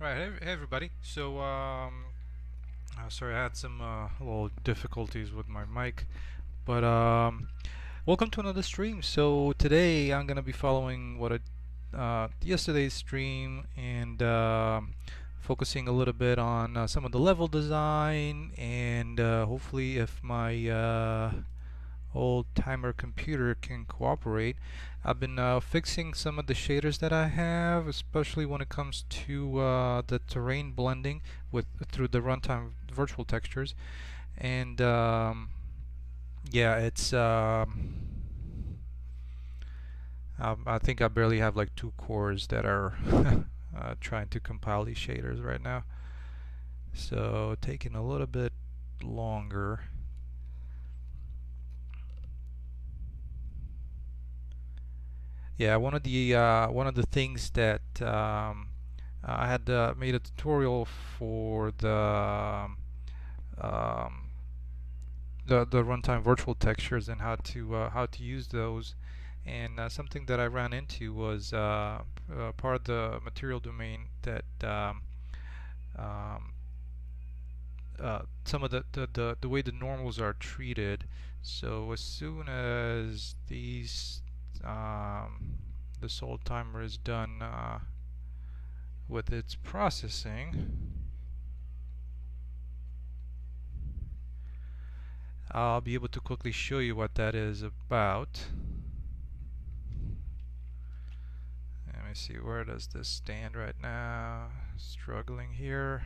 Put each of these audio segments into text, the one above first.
Right, hey everybody. Sorry, I had some little difficulties with my mic, but welcome to another stream. So today I'm gonna be following yesterday's stream and focusing a little bit on some of the level design and hopefully if my old timer computer can cooperate. I've been fixing some of the shaders that I have, especially when it comes to the terrain blending with through the runtime virtual textures. And yeah, I think I barely have like two cores that are trying to compile these shaders right now. So taking a little bit longer. Yeah, one of the things that I had made a tutorial for um, the runtime virtual textures and how to use those. And something that I ran into was part of the material domain that um, some of the way the normals are treated. So as soon as the sold timer is done with its processing, I'll be able to quickly show you what that is about. Let me see, where does this stand right now? Struggling here.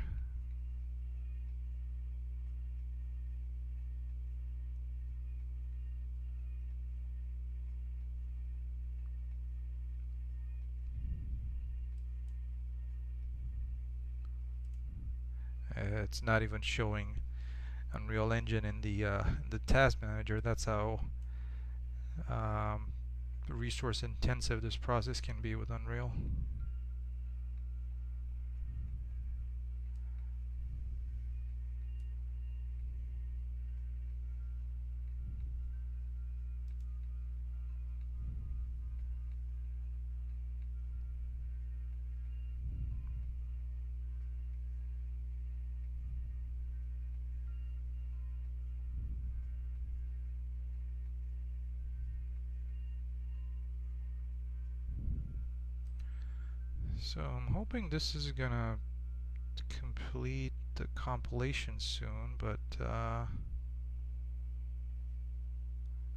It's not even showing Unreal Engine in the task manager. That's how um, resource intensive this process can be with Unreal. So I'm hoping this is gonna complete the compilation soon, but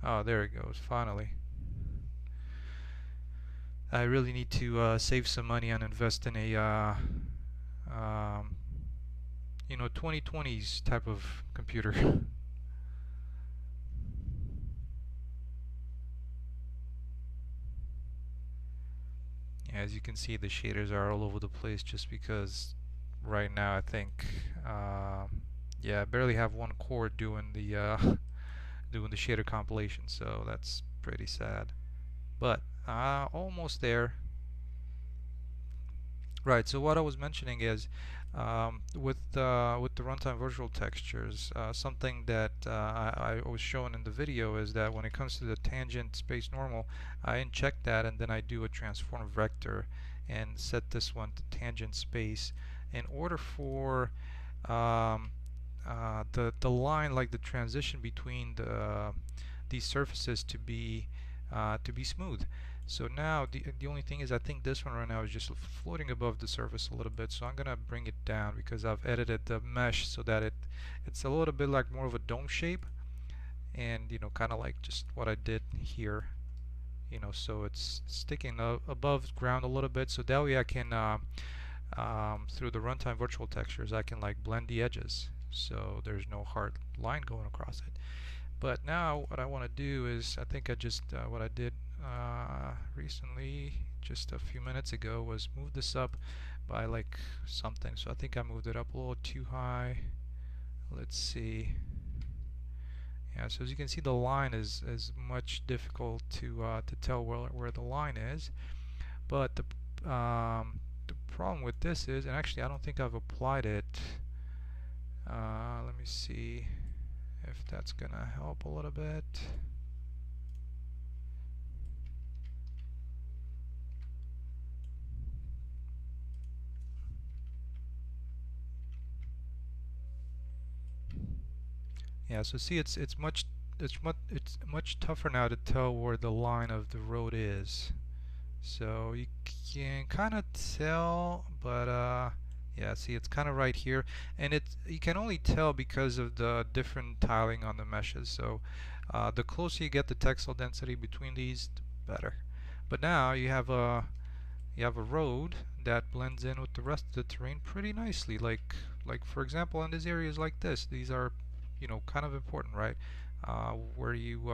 oh, there it goes, finally. I really need to save some money and invest in a um, 2020s type of computer. As you can see, the shaders are all over the place just because right now I think yeah, I barely have one core doing doing the shader compilation, so that's pretty sad. But almost there. Right. So what I was mentioning is with the runtime virtual textures, something that I was showing in the video is that when it comes to the tangent space normal, I inject that and then I do a transform vector and set this one to tangent space in order for um, the line, like the transition between these surfaces to be smooth. So now the only thing is I think this one right now is just floating above the surface a little bit, so I'm gonna bring it down because I've edited the mesh so that it's a little bit like more of a dome shape, and kind of like just what I did here, so it's sticking above ground a little bit, so that way I can through the runtime virtual textures I can like blend the edges so there's no hard line going across it. But now what I want to do is, I think I just, what I did recently, just a few minutes ago, was move this up by like something. So I think I moved it up a little too high. Let's see. Yeah, so as you can see, the line is much difficult to tell where the line is. But the problem with this is, and actually I don't think I've applied it. Let me see if that's gonna help a little bit. Yeah, so see, it's much tougher now to tell where the line of the road is. So you can kind of tell, but yeah, see, it's kind of right here, and you can only tell because of the different tiling on the meshes. So the closer you get the textile density between these, the better. But now you have a road that blends in with the rest of the terrain pretty nicely. Like for example, in these areas like this, these are, you know, kind of important, right? Where you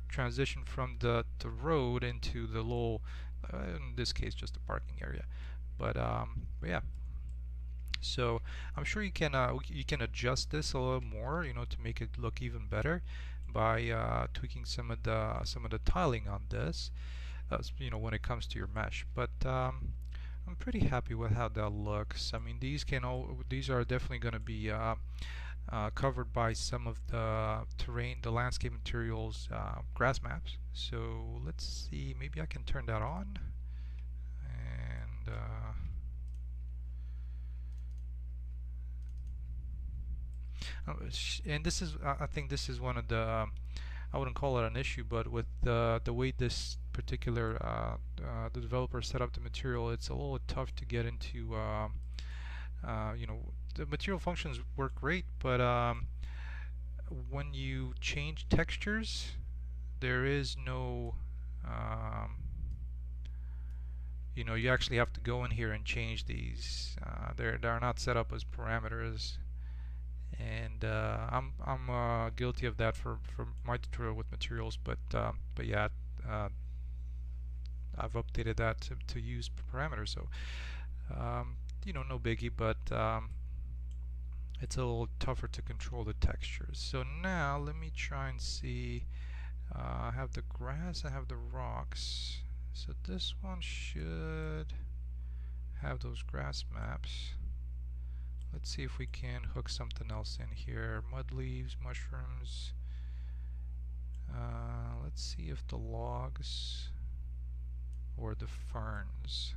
transition from the road into the little, in this case, just a parking area. But yeah. So I'm sure you can adjust this a little more, you know, to make it look even better by tweaking some of the tiling on this, you know, when it comes to your mesh. But I'm pretty happy with how that looks. I mean, these are definitely going to be covered by some of the terrain, the landscape materials, grass maps. So let's see, maybe I can turn that on, and and this is, I think this is one of the, I wouldn't call it an issue, but with the way this particular the developer set up the material, it's a little tough to get into. You know, the material functions work great, but when you change textures, there is no, you know, you actually have to go in here and change these. They're not set up as parameters, and I'm guilty of that for my tutorial with materials. But yeah, uh, I've updated that to use parameters. So you know, no biggie, but it's a little tougher to control the textures. So now let me try and see. I have the grass, I have the rocks. So this one should have those grass maps. Let's see if we can hook something else in here. Mud leaves, mushrooms. Let's see if the logs or the ferns.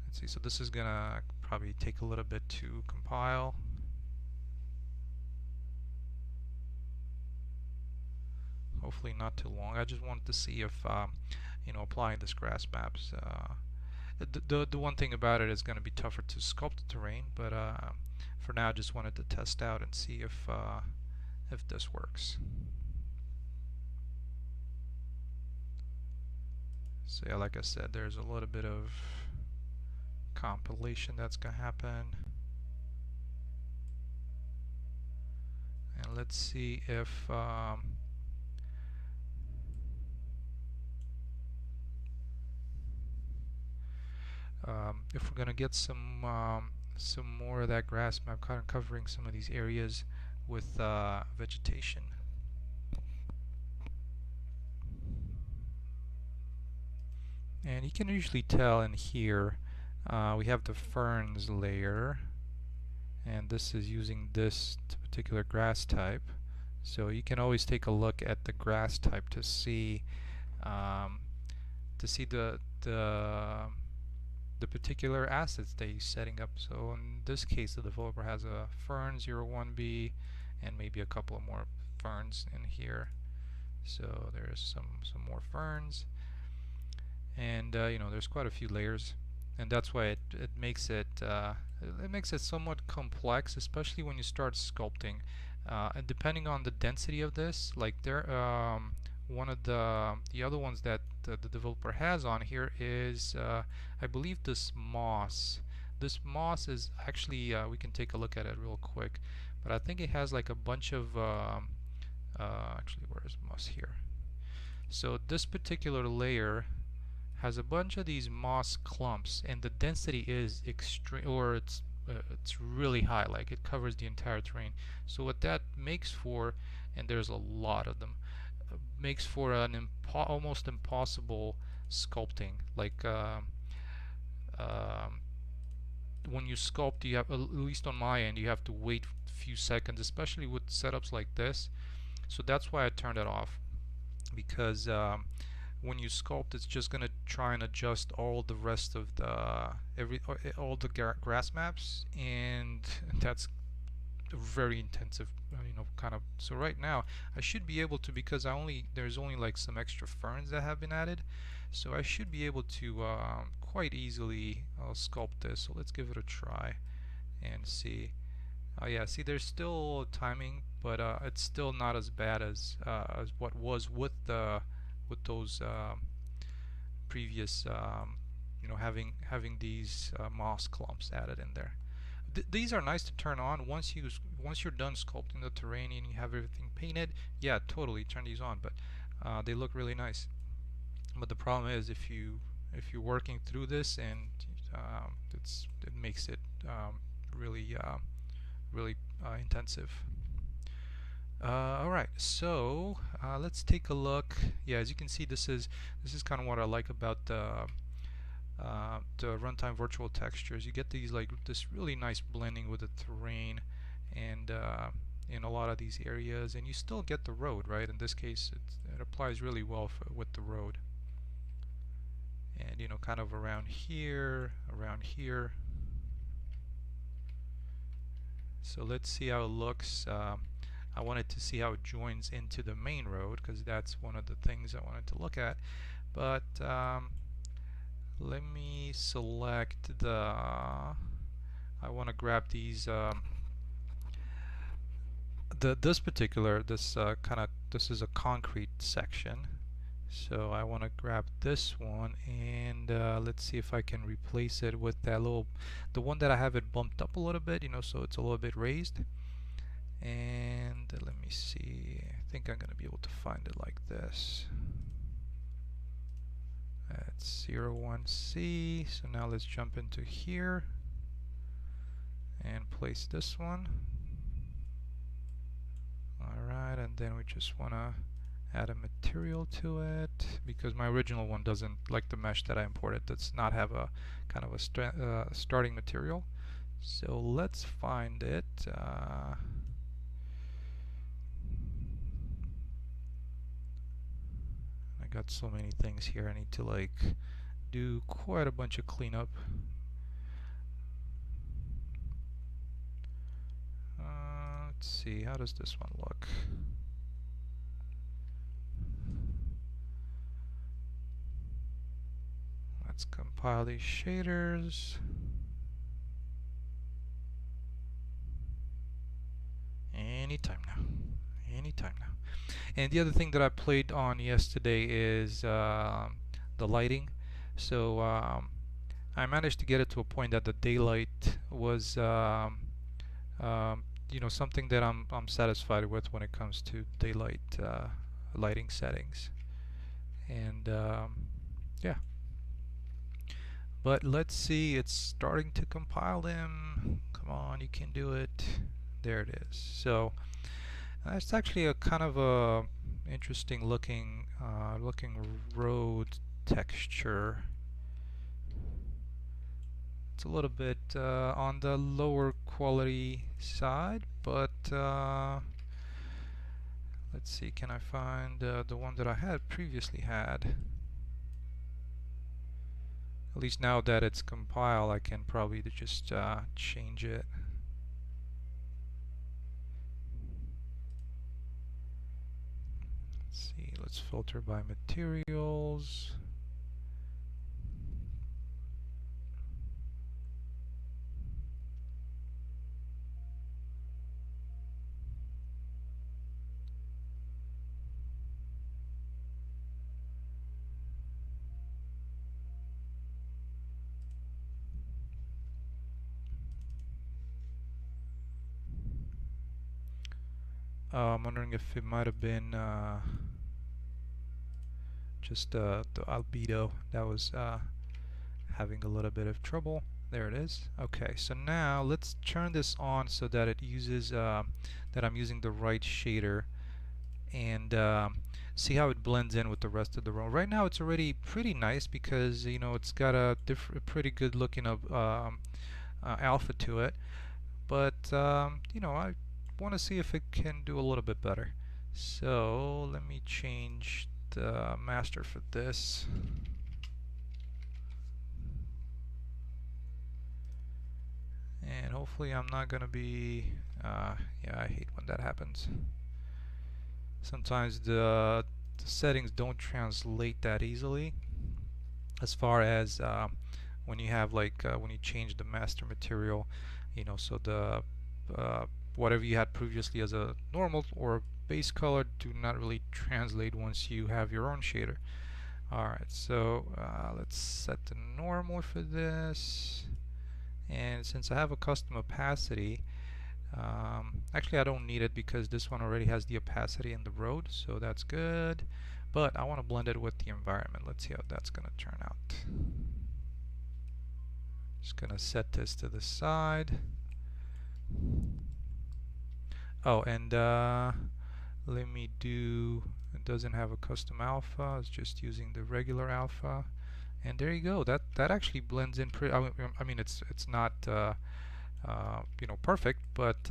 Let's see, so this is gonna probably take a little bit to compile. Hopefully not too long. I just wanted to see if you know, applying this grass maps, the one thing about it is going to be tougher to sculpt the terrain, but for now I just wanted to test out and see if this works. So yeah, like I said, there's a little bit of compilation that's going to happen. And let's see if we're going to get some more of that grass map, kind of covering some of these areas with vegetation. And you can usually tell in here we have the ferns layer, and this is using this particular grass type. So you can always take a look at the grass type to see the particular assets that he's setting up. So in this case, the developer has a fern 01B and maybe a couple of more ferns in here. So there's some more ferns, and you know, there's quite a few layers, and that's why it makes it somewhat complex, especially when you start sculpting. And depending on the density of this, like one of the other ones that the developer has on here is I believe this moss. This moss is actually, we can take a look at it real quick, but I think it has like a bunch of actually, where is moss here? So this particular layer has a bunch of these moss clumps, and the density is extreme, or it's really high, like it covers the entire terrain. So what that makes for, and there's a lot of them, makes for an almost impossible sculpting. Like when you sculpt, you have, at least on my end, you have to wait a few seconds, especially with setups like this. So that's why I turned it off, because when you sculpt, it's just gonna try and adjust all the rest of the all the grass maps, and that's very intensive, kind of. So right now I should be able to, because there's only like some extra ferns that have been added, so I should be able to quite easily sculpt this. So let's give it a try and see. Yeah, see, there's still timing, but it's still not as bad as what was with those previous having these moss clumps added in there. These are nice to turn on once you're done sculpting the terrain and you have everything painted. Yeah, totally turn these on, but they look really nice. But the problem is if you're working through this, and it makes it really intensive. Alright, so let's take a look. Yeah, as you can see, this is kind of what I like about the runtime virtual textures. You get these like this really nice blending with the terrain and in a lot of these areas, and you still get the road, right? In this case, it applies really well with the road. And kind of around here. So let's see how it looks. I wanted to see how it joins into the main road, because that's one of the things I wanted to look at. But let me select I want to grab these this is a concrete section, so I want to grab this one, and let's see if I can replace it with the one that I have it bumped up a little bit, so it's a little bit raised. And let me see, I think I'm going to be able to find it like this. That's 01C. So now let's jump into here and place this one. Alright, and then we just want to add a material to it, because my original one doesn't, like the mesh that I imported, does not have a kind of a starting material. So let's find it. I got so many things here. I need to like do quite a bunch of cleanup. Let's see, how does this one look? Let's compile these shaders. Anytime now. And the other thing that I played on yesterday is the lighting. So I managed to get it to a point that the daylight was something that I'm satisfied with when it comes to daylight lighting settings. And yeah. But let's see, it's starting to compile them. Come on, you can do it. There it is. So it's actually a kind of a interesting looking road texture. It's a little bit on the lower quality side, but let's see, can I find the one that I had previously had? At least now that it's compiled, I can probably just change it. Let's see, let's filter by materials. I'm wondering if it might have been just the albedo that was having a little bit of trouble. There it is. Okay, so now let's turn this on so that it uses that I'm using the right shader, and see how it blends in with the rest of the road. Right now it's already pretty nice, because it's got a pretty good looking alpha to it, but I want to see if it can do a little bit better. So let me change the master for this. And hopefully I'm not going to be Yeah, I hate when that happens. Sometimes the settings don't translate that easily, as far as when you have when you change the master material, so the whatever you had previously as a normal or base color do not really translate once you have your own shader. Alright, so let's set the normal for this, and since I have a custom opacity, actually I don't need it because this one already has the opacity in the road, so that's good, but I want to blend it with the environment. Let's see how that's going to turn out. Just going to set this to the side. Oh, and let me do, it doesn't have a custom alpha, it's just using the regular alpha, and there you go. That actually blends in pretty. I mean, it's not perfect, but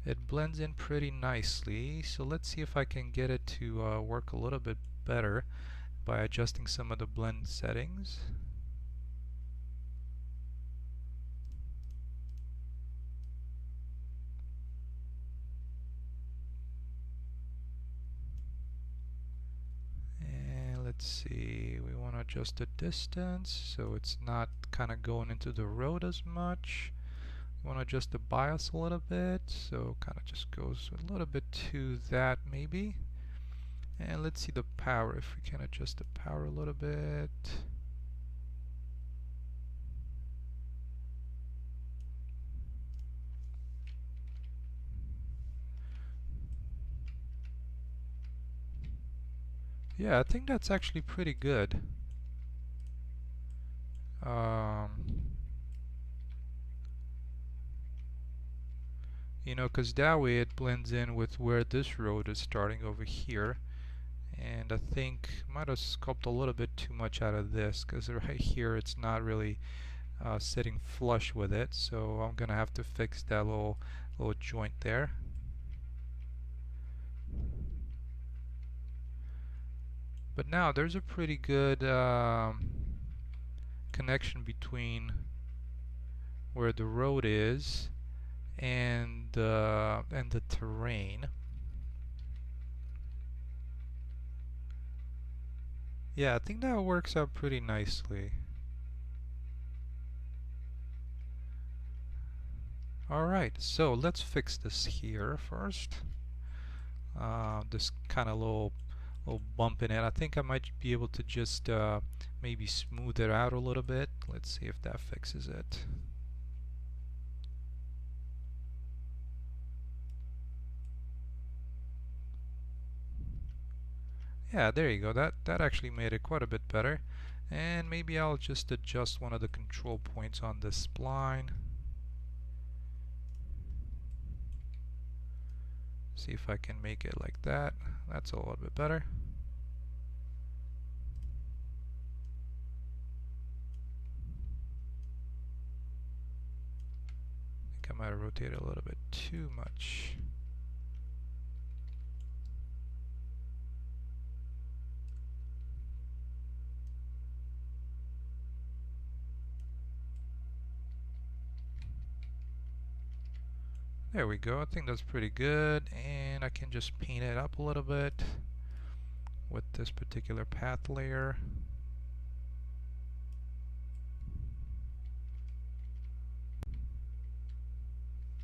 it blends in pretty nicely. So let's see if I can get it to work a little bit better by adjusting some of the blend settings. Let's see, we want to adjust the distance so it's not kind of going into the road as much. We want to adjust the bias a little bit, so kind of just goes a little bit to that maybe. And let's see the power, if we can adjust the power a little bit. Yeah, I think that's actually pretty good. Because that way it blends in with where this road is starting over here. And I think I might have sculpted a little bit too much out of this, because right here it's not really sitting flush with it. So I'm gonna have to fix that little joint there. But now there's a pretty good connection between where the road is and the terrain. Yeah, I think that works out pretty nicely. Alright, so let's fix this here first. This kind of little bump in it. I think I might be able to just maybe smooth it out a little bit. Let's see if that fixes it. Yeah, there you go. That actually made it quite a bit better. And maybe I'll just adjust one of the control points on this spline. See if I can make it like that. That's a little bit better. I think I might have rotated a little bit too much. There we go. I think that's pretty good, and I can just paint it up a little bit with this particular path layer.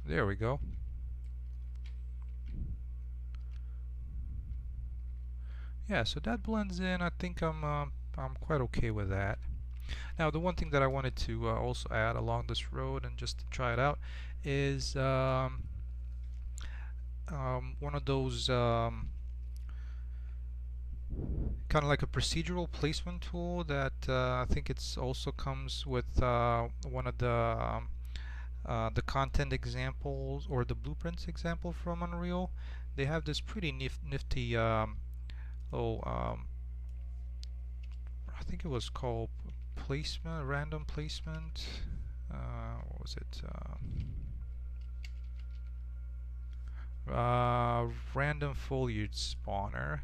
There we go. Yeah, so that blends in. I think I'm quite okay with that. Now, the one thing that I wanted to also add along this road, and just to try it out, is one of those kind of like a procedural placement tool that I think it's also comes with one of the content examples or the blueprints example from Unreal. They have this pretty nifty little I think it was called placement, random placement. What was it? Random foliage spawner.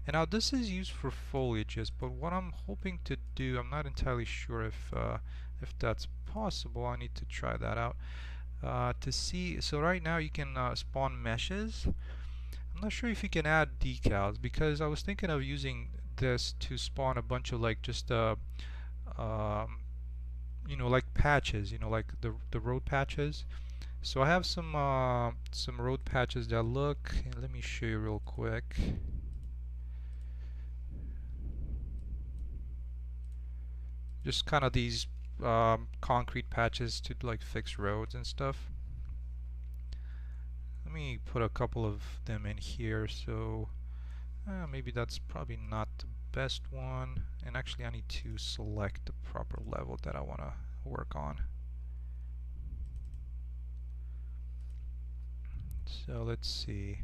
And now this is used for foliages, but what I'm hoping to do, I'm not entirely sure if that's possible. I need to try that out. to see. So right now you can spawn meshes. I'm not sure if you can add decals, because I was thinking of using this to spawn a bunch of like just um, you know, like patches, you know, like the road patches. So I have some road patches that look, and let me show you real quick. Just kind of these concrete patches to like fix roads and stuff. Let me put a couple of them in here. So maybe that's probably not the best one. And actually I need to select the proper level that I want to work on. So let's see.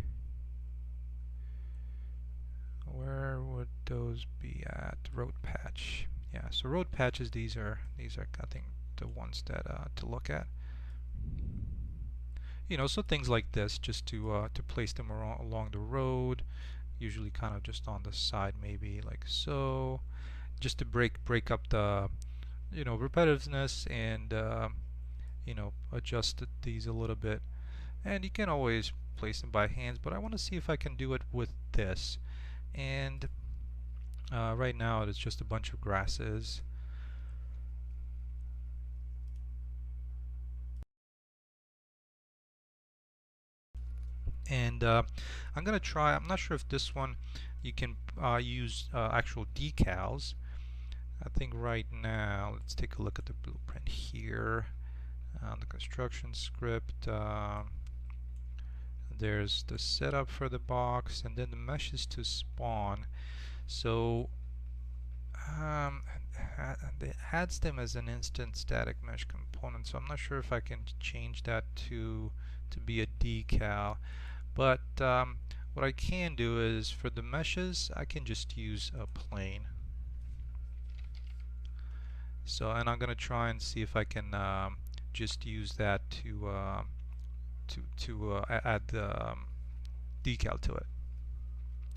Where would those be at? Road patch. Yeah, so road patches, these are I think the ones that to look at. You know, so things like this, just to place them along the road, usually kind of just on the side, maybe like so, just to break up the, you know, repetitiveness, and you know, adjust these a little bit. And you can always place them by hands, but I want to see if I can do it with this. And right now it's just a bunch of grasses. And I'm gonna try. I'm not sure if this one you can use actual decals. I think right now, let's take a look at the blueprint here. The construction script. There's the setup for the box, and then the meshes to spawn. So it adds them as an instant static mesh component. So I'm not sure if I can change that to be a decal. But what I can do is, for the meshes, I can just use a plane. So, and I'm going to try and see if I can just use that to add the decal to it.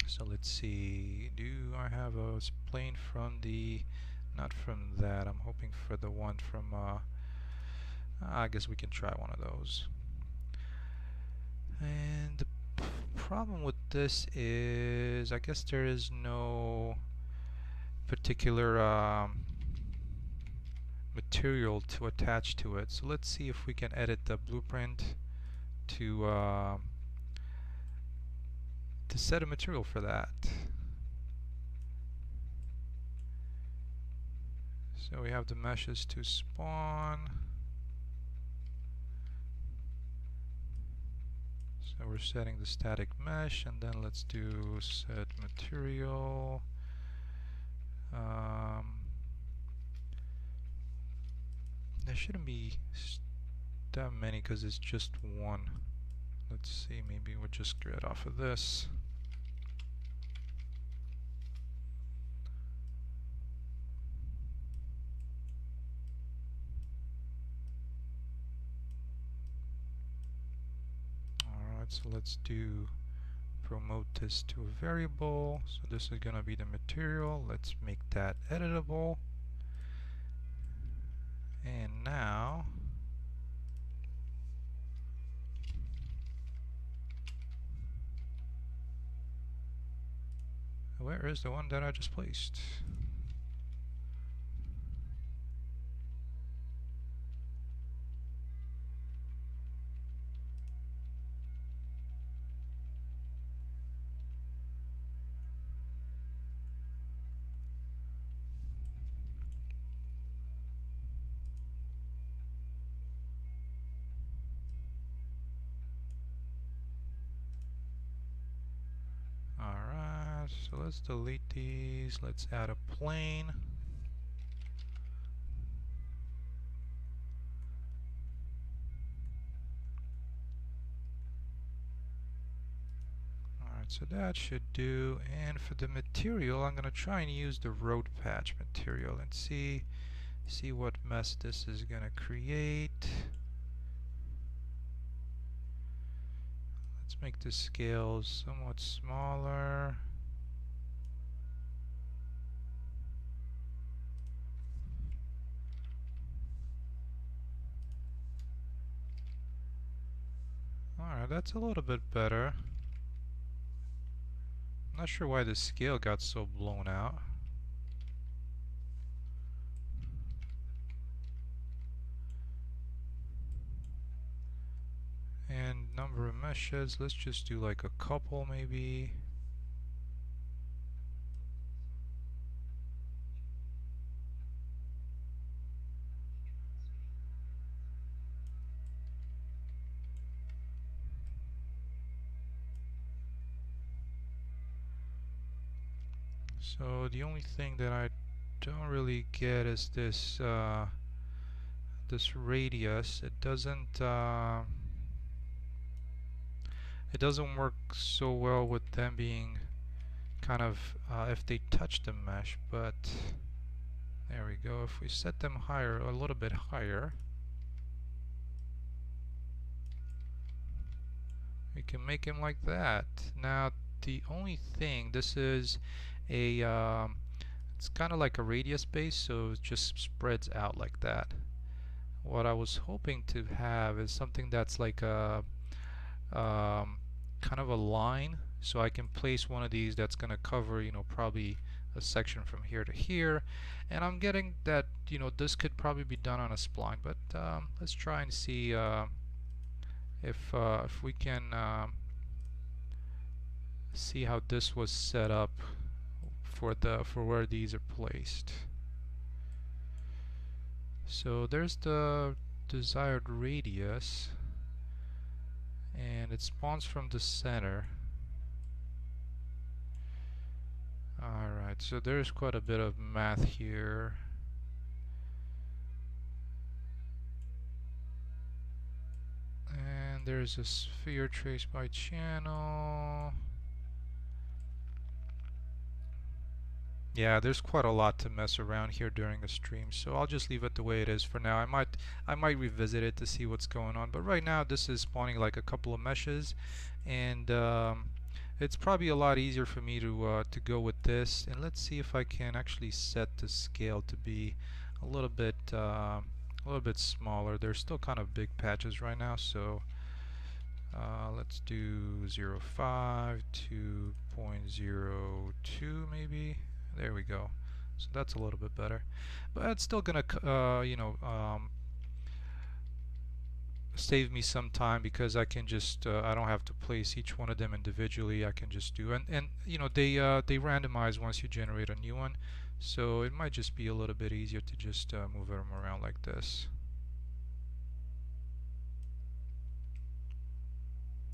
So let's see. Do I have a plane from the? Not from that. I'm hoping for the one from. I guess we can try one of those. And the problem with this is, I guess there is no particular material to attach to it. So let's see if we can edit the blueprint to set a material for that. So we have the meshes to spawn. So we're setting the static mesh, and then let's do set material. There shouldn't be that many because it's just one. Let's see, maybe we'll just get off of this. Alright, so let's promote this to a variable. So this is going to be the material. Let's make that editable. And now where is the one that I just placed? Alright, so let's delete these. Let's add a plane. Alright, so that should do. And for the material, I'm going to try and use the road patch material and see what mess this is going to create. Let's make the scales somewhat smaller. Alright, that's a little bit better. Not sure why the scale got so blown out. And number of meshes, let's just do like a couple maybe. So the only thing that I don't really get is this this radius. It doesn't work so well with them being kind of if they touch the mesh, but there we go. If we set them higher, a little bit higher, we can make him like that. Now the only thing, this is a it's kind of like a radius base, so it just spreads out like that. What I was hoping to have is something that's like a kind of a line, so I can place one of these that's going to cover, you know, probably a section from here to here. And I'm getting that, you know, this could probably be done on a spline, but let's try and see if we can see how this was set up for where these are placed. So there's the desired radius, and it spawns from the center. Alright, so there's quite a bit of math here. And there's a sphere traced by channel. Yeah, there's quite a lot to mess around here during a stream, so I'll just leave it the way it is for now. I might revisit it to see what's going on, but right now this is spawning like a couple of meshes, and it's probably a lot easier for me to go with this. And let's see if I can actually set the scale to be a little bit smaller. They're still kind of big patches right now, so let's do 0.5 to 0.02 maybe. There we go. So that's a little bit better, but it's still gonna save me some time, because I can just I don't have to place each one of them individually. I can just do, and you know, they randomize once you generate a new one, so it might just be a little bit easier to just move them around like this.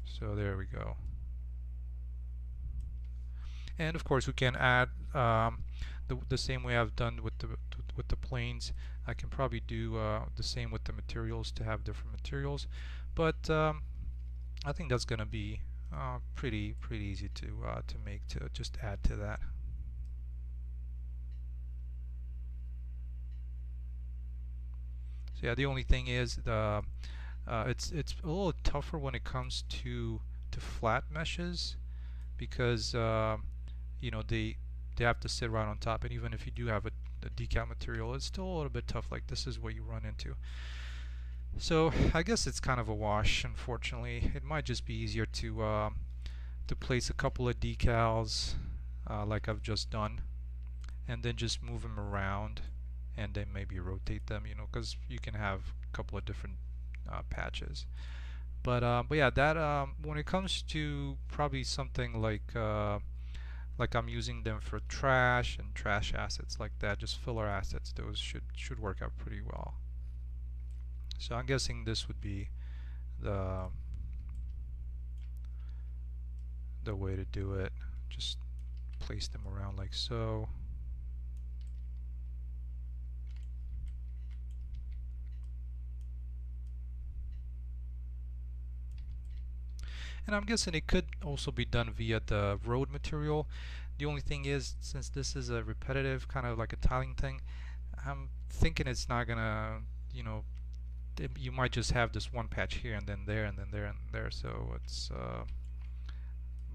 So there we go. And of course we can add the same way I've done with the planes. I can probably do the same with the materials to have different materials, but I think that's gonna be pretty easy to make, to just add to that. So yeah, the only thing is it's a little tougher when it comes to flat meshes, because you know, they have to sit right on top, and even if you do have a decal material, it's still a little bit tough. Like, this is what you run into. So I guess it's kind of a wash, unfortunately. It might just be easier to place a couple of decals like I've just done, and then just move them around, and then maybe rotate them, you know, because you can have a couple of different patches. But yeah, that when it comes to probably something like I'm using them for trash and trash assets like that, just filler assets, those should work out pretty well. So I'm guessing this would be the way to do it. Just place them around like so. And I'm guessing it could also be done via the road material. The only thing is, since this is a repetitive kind of like a tiling thing, I'm thinking it's not gonna, you know, you might just have this one patch here and then there and then there and there, so it's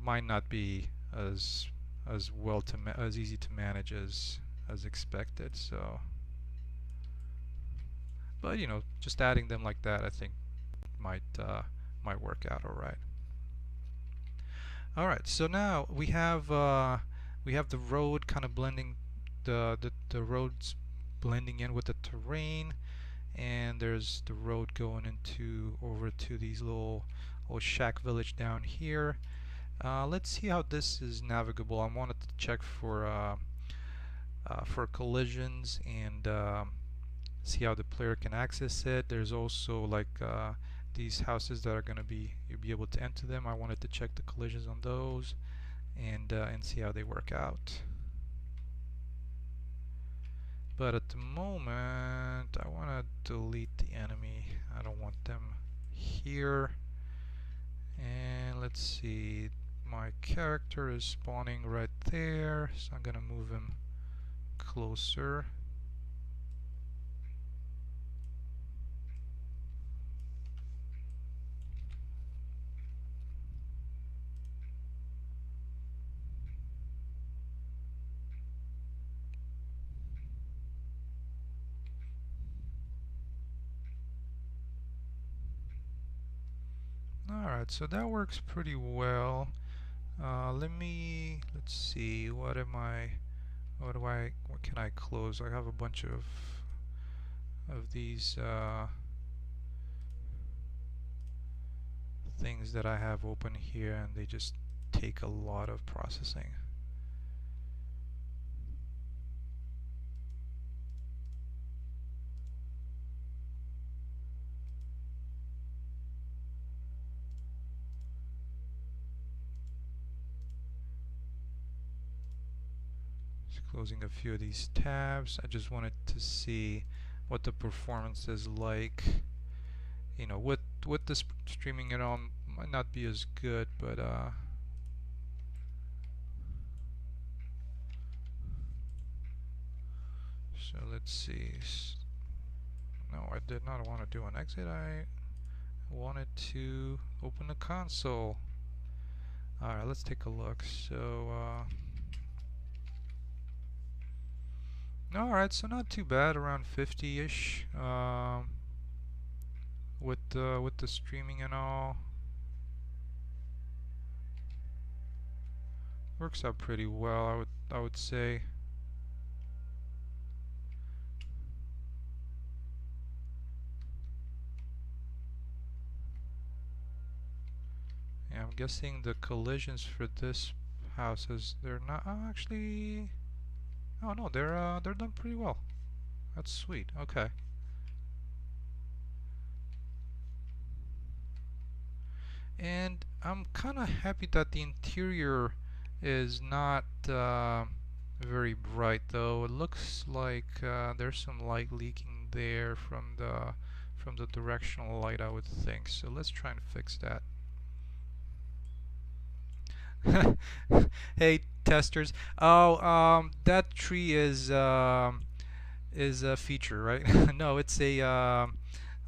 might not be as well as easy to manage as expected. So, but you know, just adding them like that, I think might might work out all right. All right, so now we have the road kind of blending, the roads blending in with the terrain, and there's the road going into over to these little old shack village down here. Let's see how this is navigable. I wanted to check for collisions and see how the player can access it. There's also like these houses that are going to be, you'll be able to enter them. I wanted to check the collisions on those and see how they work out. But at the moment I want to delete the enemy. I don't want them here. And let's see, my character is spawning right there, so I'm gonna move him closer. Alright, so that works pretty well. Let's see, what can I close? I have a bunch of these things that I have open here, and they just take a lot of processing. Closing a few of these tabs. I just wanted to see what the performance is like. You know, with the streaming it on might not be as good, but so let's see. No, I did not want to do an exit. I wanted to open the console. Alright, let's take a look. So alright, so not too bad, around 50-ish with the streaming and all. Works out pretty well, I would say. Yeah, I'm guessing the collisions for this house they're not actually. Oh no, they're done pretty well. That's sweet. Okay. And I'm kind of happy that the interior is not very bright, though. It looks like there's some light leaking there from the directional light, I would think. So let's try and fix that. Hey testers. Oh, that tree is a feature, right? No, it's a I'm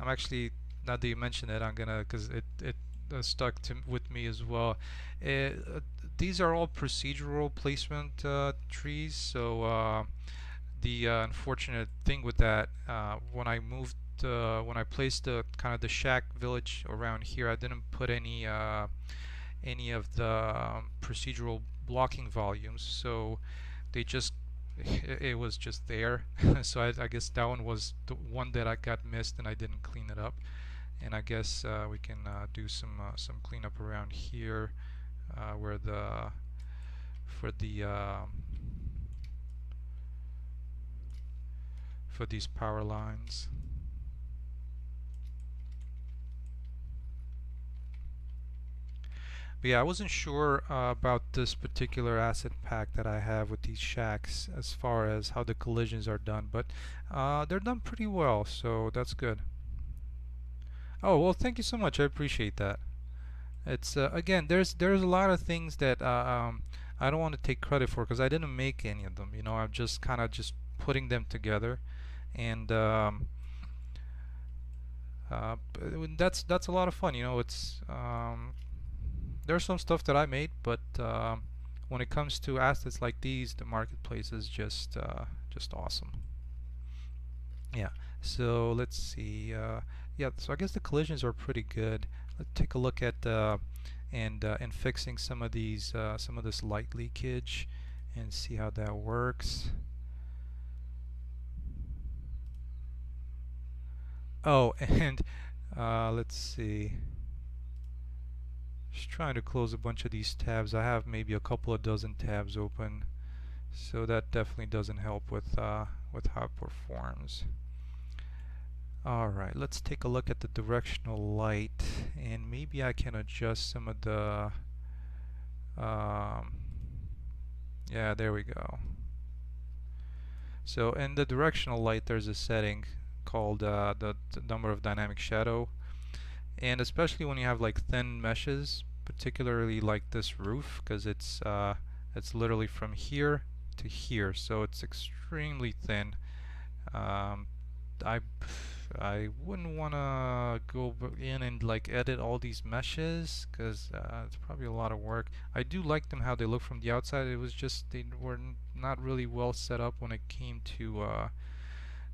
actually, now that you mention it, I'm gonna, because it stuck with me as well. These are all procedural placement trees, so the unfortunate thing with that, when I placed the kind of the shack village around here, I didn't put any of the procedural blocking volumes, so they just it was just there. So I guess that one was the one that I got missed, and I didn't clean it up. And I guess we can do some cleanup around here where for these power lines. But yeah, I wasn't sure about this particular asset pack that I have with these shacks as far as how the collisions are done, but they're done pretty well, so that's good. Oh, well, thank you so much. I appreciate that. It's again, there's a lot of things that I don't want to take credit for, because I didn't make any of them. You know, I'm just kind of just putting them together, and that's a lot of fun. You know, it's there's some stuff that I made, but when it comes to assets like these, the marketplace is just awesome. Yeah. So let's see. Yeah. So I guess the collisions are pretty good. let's take a look at and fixing some of these some of this light leakage and see how that works. Oh, and let's see. Just trying to close a bunch of these tabs. I have maybe a couple of dozen tabs open, so that definitely doesn't help with how it performs. Alright, let's take a look at the directional light, and maybe I can adjust some of the yeah, there we go. So in the directional light there's a setting called the number of dynamic shadow, and especially when you have like thin meshes, particularly like this roof, because it's literally from here to here, so it's extremely thin. I wouldn't want to go in and like edit all these meshes, because it's probably a lot of work. I do like them how they look from the outside. It was just they were not really well set up when it came to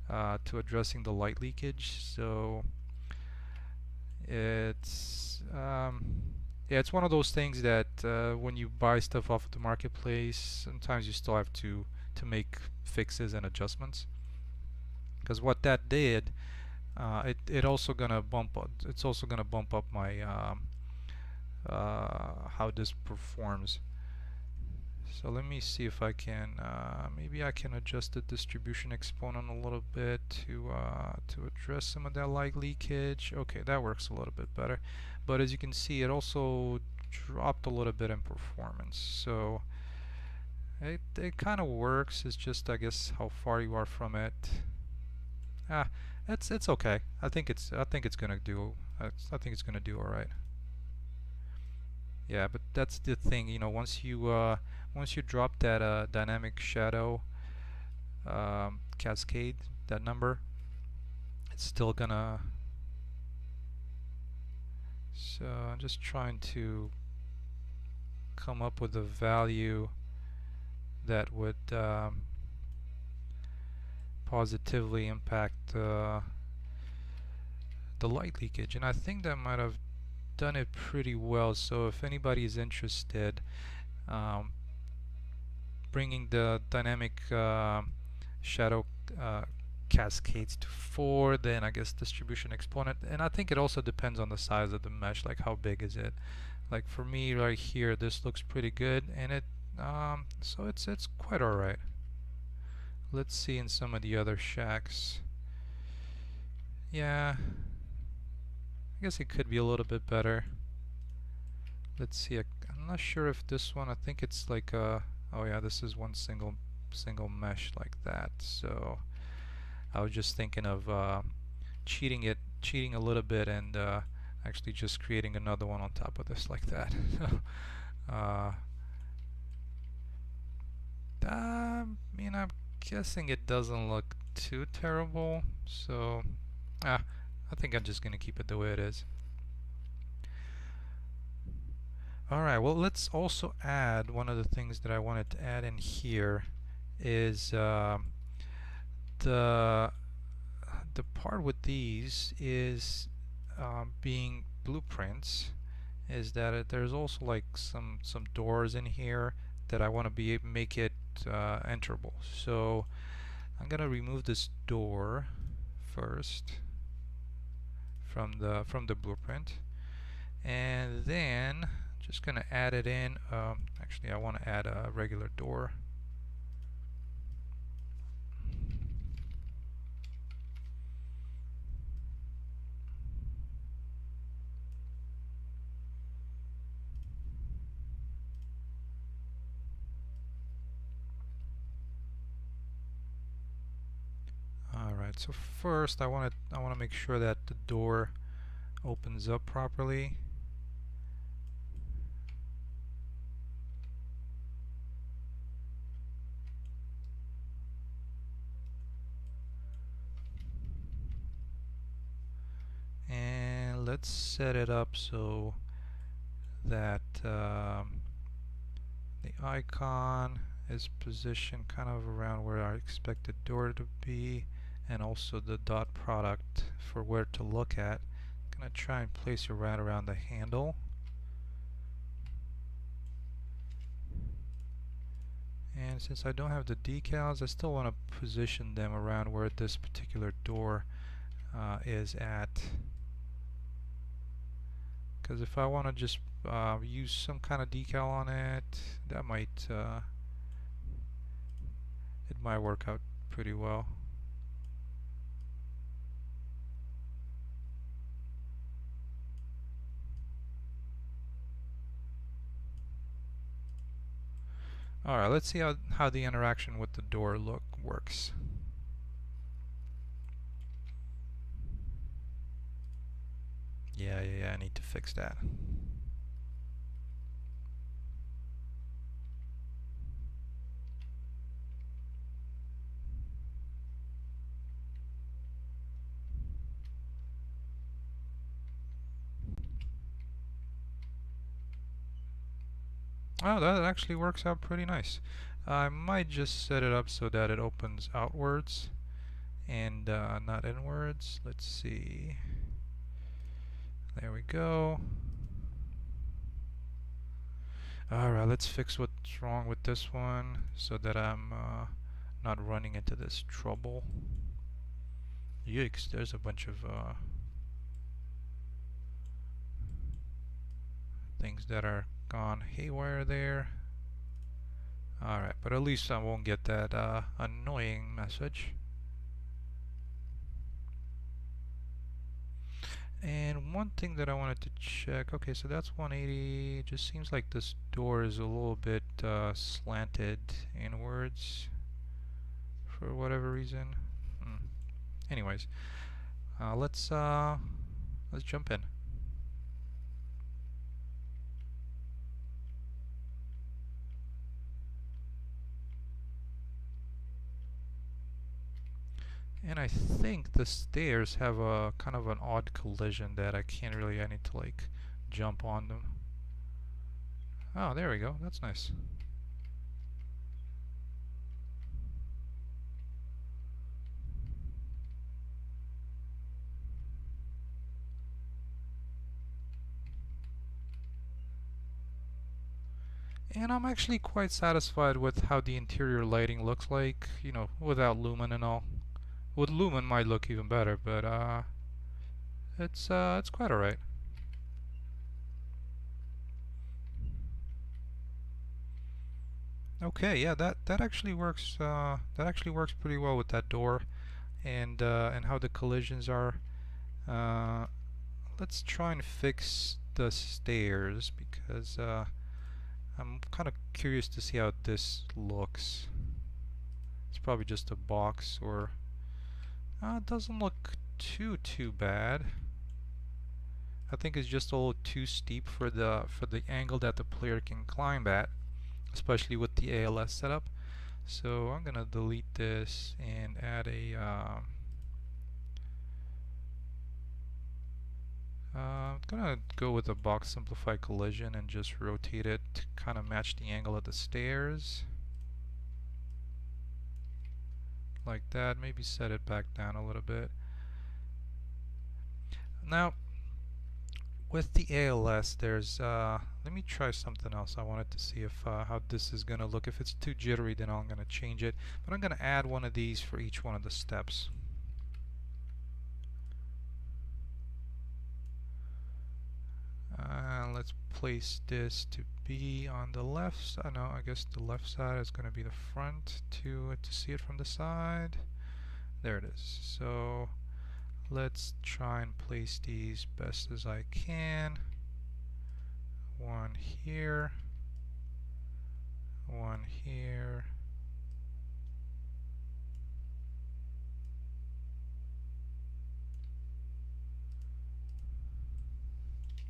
addressing the light leakage. So it's yeah, it's one of those things that when you buy stuff off the marketplace, sometimes you still have to make fixes and adjustments. Because what that did, it's also gonna bump up my how this performs. So let me see if I can maybe I can adjust the distribution exponent a little bit to address some of that light leakage. Okay, that works a little bit better. But as you can see, it also dropped a little bit in performance. So it kind of works. It's just, I guess, how far you are from it. It's okay. I think it's gonna do. I think it's gonna do all right. Yeah, but that's the thing. You know, once you drop that dynamic shadow cascade, that number, it's still gonna. So I'm just trying to come up with a value that would positively impact the light leakage, and I think that might have done it pretty well. So if anybody is interested, bringing the dynamic shadow cascades to 4, then I guess distribution exponent, and I think it also depends on the size of the mesh, like how big is it. Like for me right here, this looks pretty good, and it so it's quite alright. Let's see in some of the other shacks. Yeah, I guess it could be a little bit better. Let's see. I'm not sure if this one. I think it's like oh yeah, this is one single mesh like that. So I was just thinking of cheating a little bit, and actually just creating another one on top of this like that. I mean, I'm guessing it doesn't look too terrible, so I think I'm just gonna keep it the way it is. Alright, well, let's also add one of the things that I wanted to add in here is the part with these is being blueprints, is that there's also like some doors in here that I want to make it enterable. So I'm gonna remove this door first from the blueprint, and then just gonna add it in. Actually, I want to add a regular door. Alright, so first I want to make sure that the door opens up properly. And let's set it up so that the icon is positioned kind of around where I expect the door to be, and also the dot product for where to look at. I'm gonna try and place it right around the handle. And since I don't have the decals, I still want to position them around where this particular door is at. Because if I want to just use some kind of decal on it, that might it might work out pretty well. Alright, let's see how the interaction with the door works. Yeah, I need to fix that. Oh, that actually works out pretty nice. I might just set it up so that it opens outwards and not inwards. Let's see. There we go. Alright, let's fix what's wrong with this one so that I'm not running into this trouble. Yikes, there's a bunch of things that are gone haywire there. Alright, but at least I won't get that annoying message. And one thing that I wanted to check, okay, so that's 180. It just seems like this door is a little bit slanted inwards for whatever reason. Anyways, let's jump in. And I think the stairs have a kind of an odd collision that I can't really, I need to like jump on them. Oh, there we go. That's nice. And I'm actually quite satisfied with how the interior lighting looks like, you know, without lumen and all. With lumen might look even better, but it's quite alright. Okay, yeah, that actually works. That actually works pretty well with that door, and how the collisions are. Let's try and fix the stairs because I'm kind of curious to see how this looks. It's probably just a box, or it doesn't look too bad. I think it's just a little too steep for the angle that the player can climb at, especially with the ALS setup. So I'm gonna delete this and add a I'm gonna go with a box simplify collision and just rotate it to kind of match the angle of the stairs. Like that. Maybe set it back down a little bit. Now, with the ALS, there's let me try something else. I wanted to see if how this is gonna look. If it's too jittery, then I'm gonna change it. But I'm gonna add one of these for each one of the steps. Let's place this to be on the left side. No, I guess the left side is going to be the front to see it from the side. There it is. So let's try and place these best as I can. One here, one here.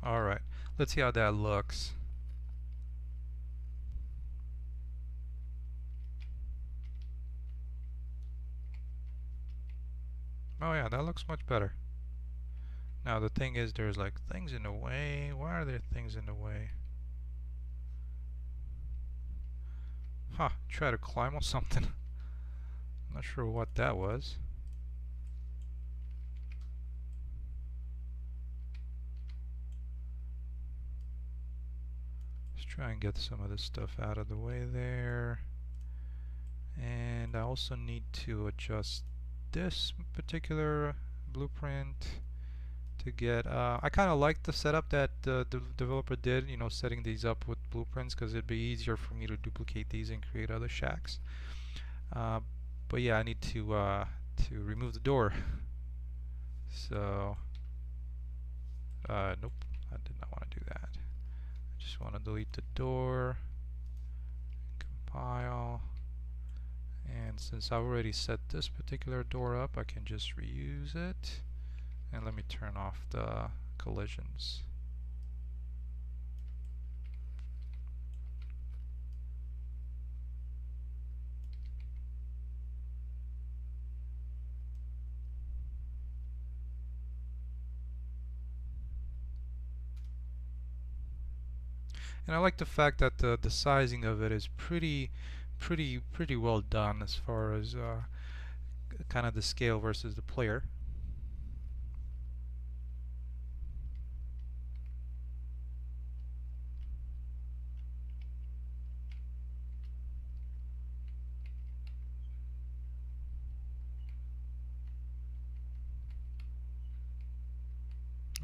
Alright, let's see how that looks. Oh yeah, that looks much better. Now the thing is, there's like things in the way. Why are there things in the way? Huh, try to climb on something. Not sure what that was. Let's try and get some of this stuff out of the way there. And I also need to adjust this particular blueprint to get I kind of like the setup that the developer did, you know, setting these up with blueprints, because it'd be easier for me to duplicate these and create other shacks. But yeah, I need to remove the door. So nope, I did not want to do that. I just want to delete the door, compile, and since I've already set this particular door up, I can just reuse it. And let me turn off the collisions. And I like the fact that the sizing of it is pretty well done as far as kind of the scale versus the player.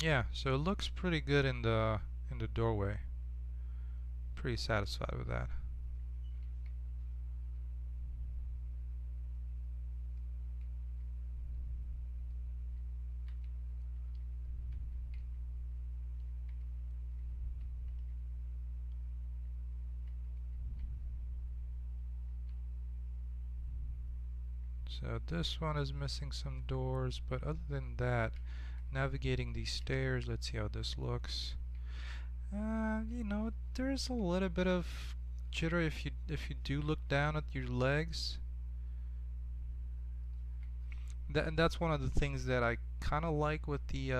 Yeah, so it looks pretty good in the doorway. Pretty satisfied with that. So this one is missing some doors, but other than that, navigating these stairs, let's see how this looks. You know, there's a little bit of jitter if you do look down at your legs. And that's one of the things that I kind of like with the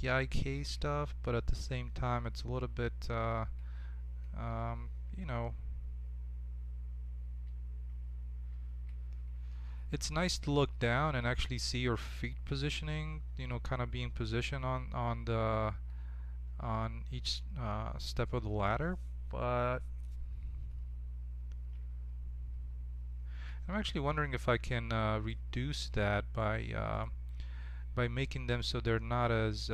IK stuff, but at the same time, it's a little bit you know, it's nice to look down and actually see your feet positioning, you know, kind of being positioned on each step of the ladder, but I'm actually wondering if I can reduce that by making them so they're not as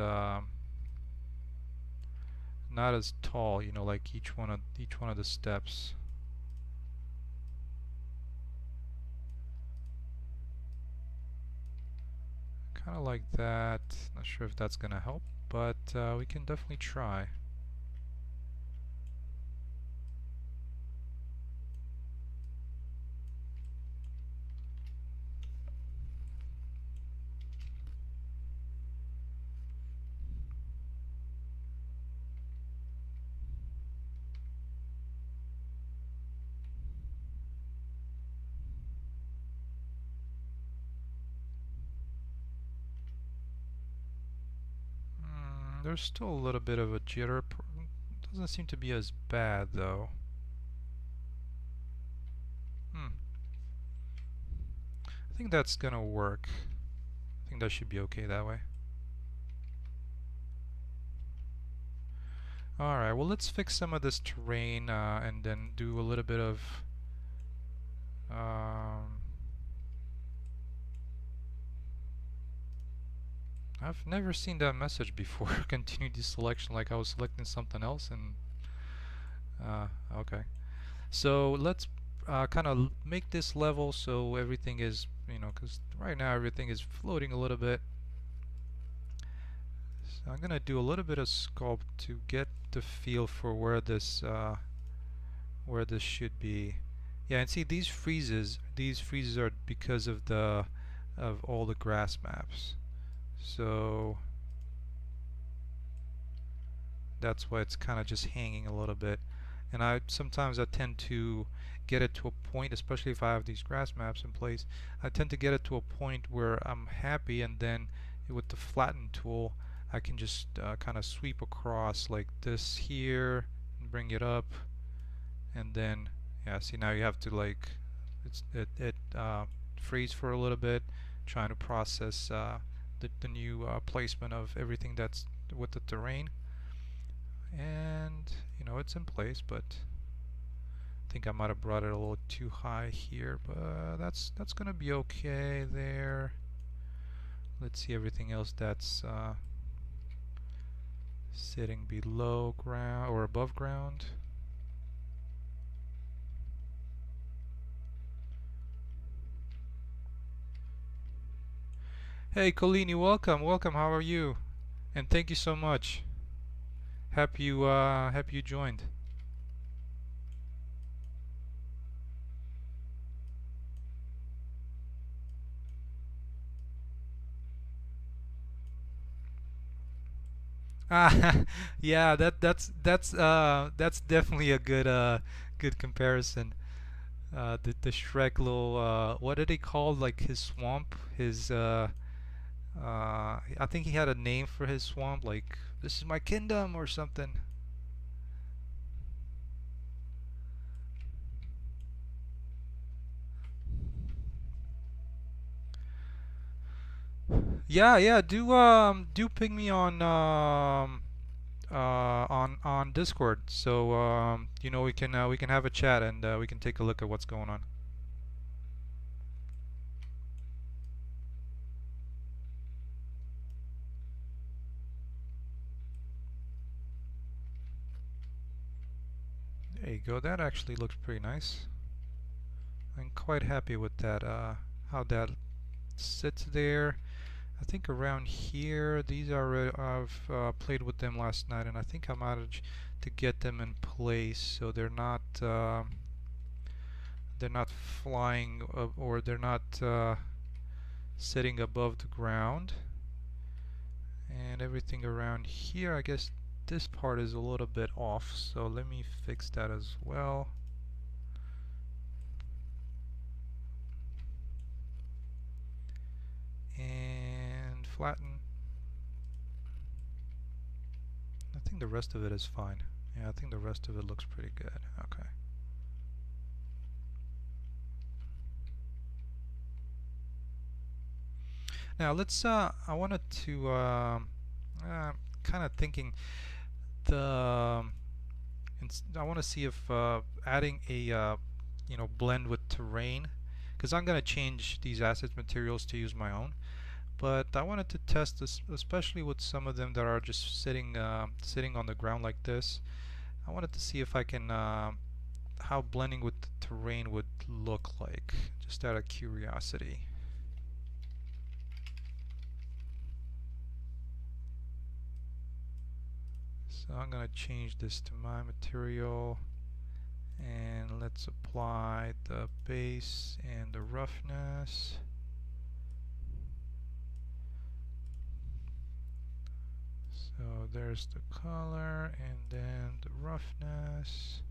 tall, you know, like each one of the steps. Kind of like that. Not sure if that's gonna help, but we can definitely try. There's still a little bit of a jitter. Doesn't seem to be as bad though. I think that's gonna work. I think that should be okay that way. Alright, well, let's fix some of this terrain and then do a little bit of I've never seen that message before. Continue deselection, like I was selecting something else, and okay. So let's kind of make this level so everything is, you know, because right now everything is floating a little bit. So I'm gonna do a little bit of sculpt to get the feel for where this should be. Yeah, and see these freezes are because of all the grass maps. So that's why it's kind of just hanging a little bit. And sometimes I tend to get it to a point, especially if I have these grass maps in place, I tend to get it to a point where I'm happy, and then with the flatten tool I can just kind of sweep across like this here and bring it up, and then yeah, see, now you have to like it freeze for a little bit trying to process the new placement of everything that's with the terrain. And you know, it's in place, but I think I might have brought it a little too high here, but that's gonna be okay there. Let's see everything else that's sitting below ground or above ground. Hey Colini, welcome, welcome. How are you? And thank you so much. Happy you joined. Ah, yeah, that's definitely a good comparison. The Shrek little what did he call like his swamp? His I think he had a name for his swamp, like this is my kingdom or something. Yeah, yeah. Do ping me on Discord, so you know we can have a chat and we can take a look at what's going on. There you go. That actually looks pretty nice. I'm quite happy with that. How that sits there. I think around here, these are I've played with them last night, and I think I managed to get them in place so they're not flying or they're not sitting above the ground. And everything around here, I guess this part is a little bit off, so let me fix that as well. And flatten. I think the rest of it is fine. Yeah, I think the rest of it looks pretty good. Okay. Now let's I wanted to kind of thinking the I want to see if adding a you know, blend with terrain, because I'm going to change these assets materials to use my own, but I wanted to test this especially with some of them that are just sitting on the ground like this. I wanted to see if I can how blending with the terrain would look like, just out of curiosity. So I'm going to change this to my material, and let's apply the base and the roughness. So there's the color and then the roughness.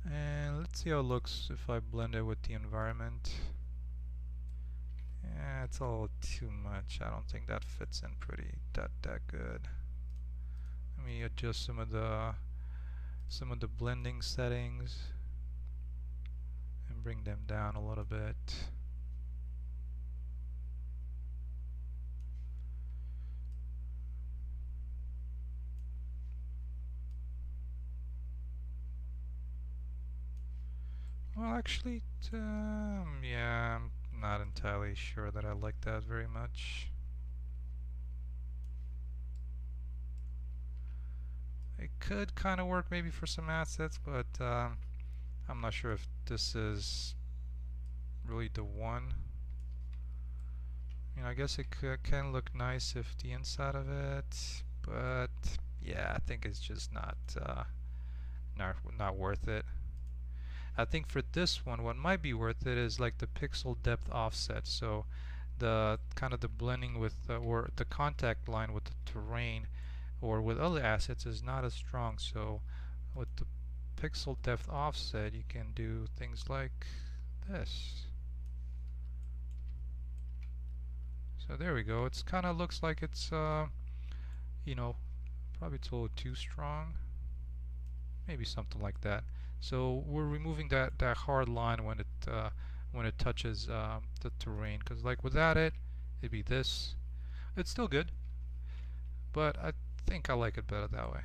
And let's see how it looks if I blend it with the environment. Yeah, it's all too much. I don't think that fits in pretty that good. Let me adjust some of the blending settings and bring them down a little bit. Well, actually, yeah, I'm not entirely sure that I like that very much. It could kind of work maybe for some assets, but I'm not sure if this is really the one. You know, I guess it can look nice if the inside of it, but yeah, I think it's just not worth it. I think for this one, what might be worth it is like the pixel depth offset. So the kind of the blending with or the contact line with the terrain or with other assets is not as strong. So with the pixel depth offset, you can do things like this. So there we go. It's kind of looks like it's you know, probably it's a little too strong. Maybe something like that. So we're removing that hard line when it touches the terrain, because like without it, it'd be this. It's still good. but I think I like it better that way.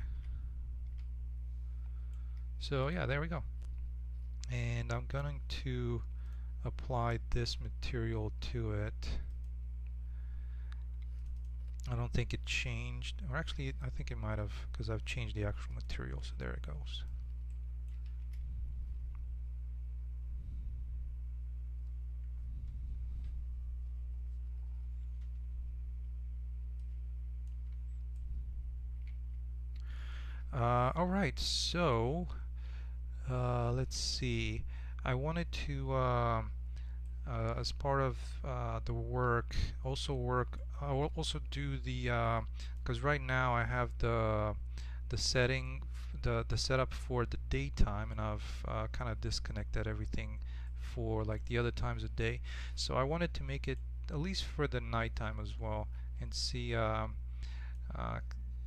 So yeah, there we go. And I'm going to apply this material to it. I don't think it changed, or actually I think it might have, because I've changed the actual material, so there it goes. Alright, so let's see. I wanted to as part of the work, I will also do the because right now I have the setting, the setup for the daytime, and I've kind of disconnected everything for like the other times of day. So I wanted to make it at least for the nighttime as well, and see. Uh,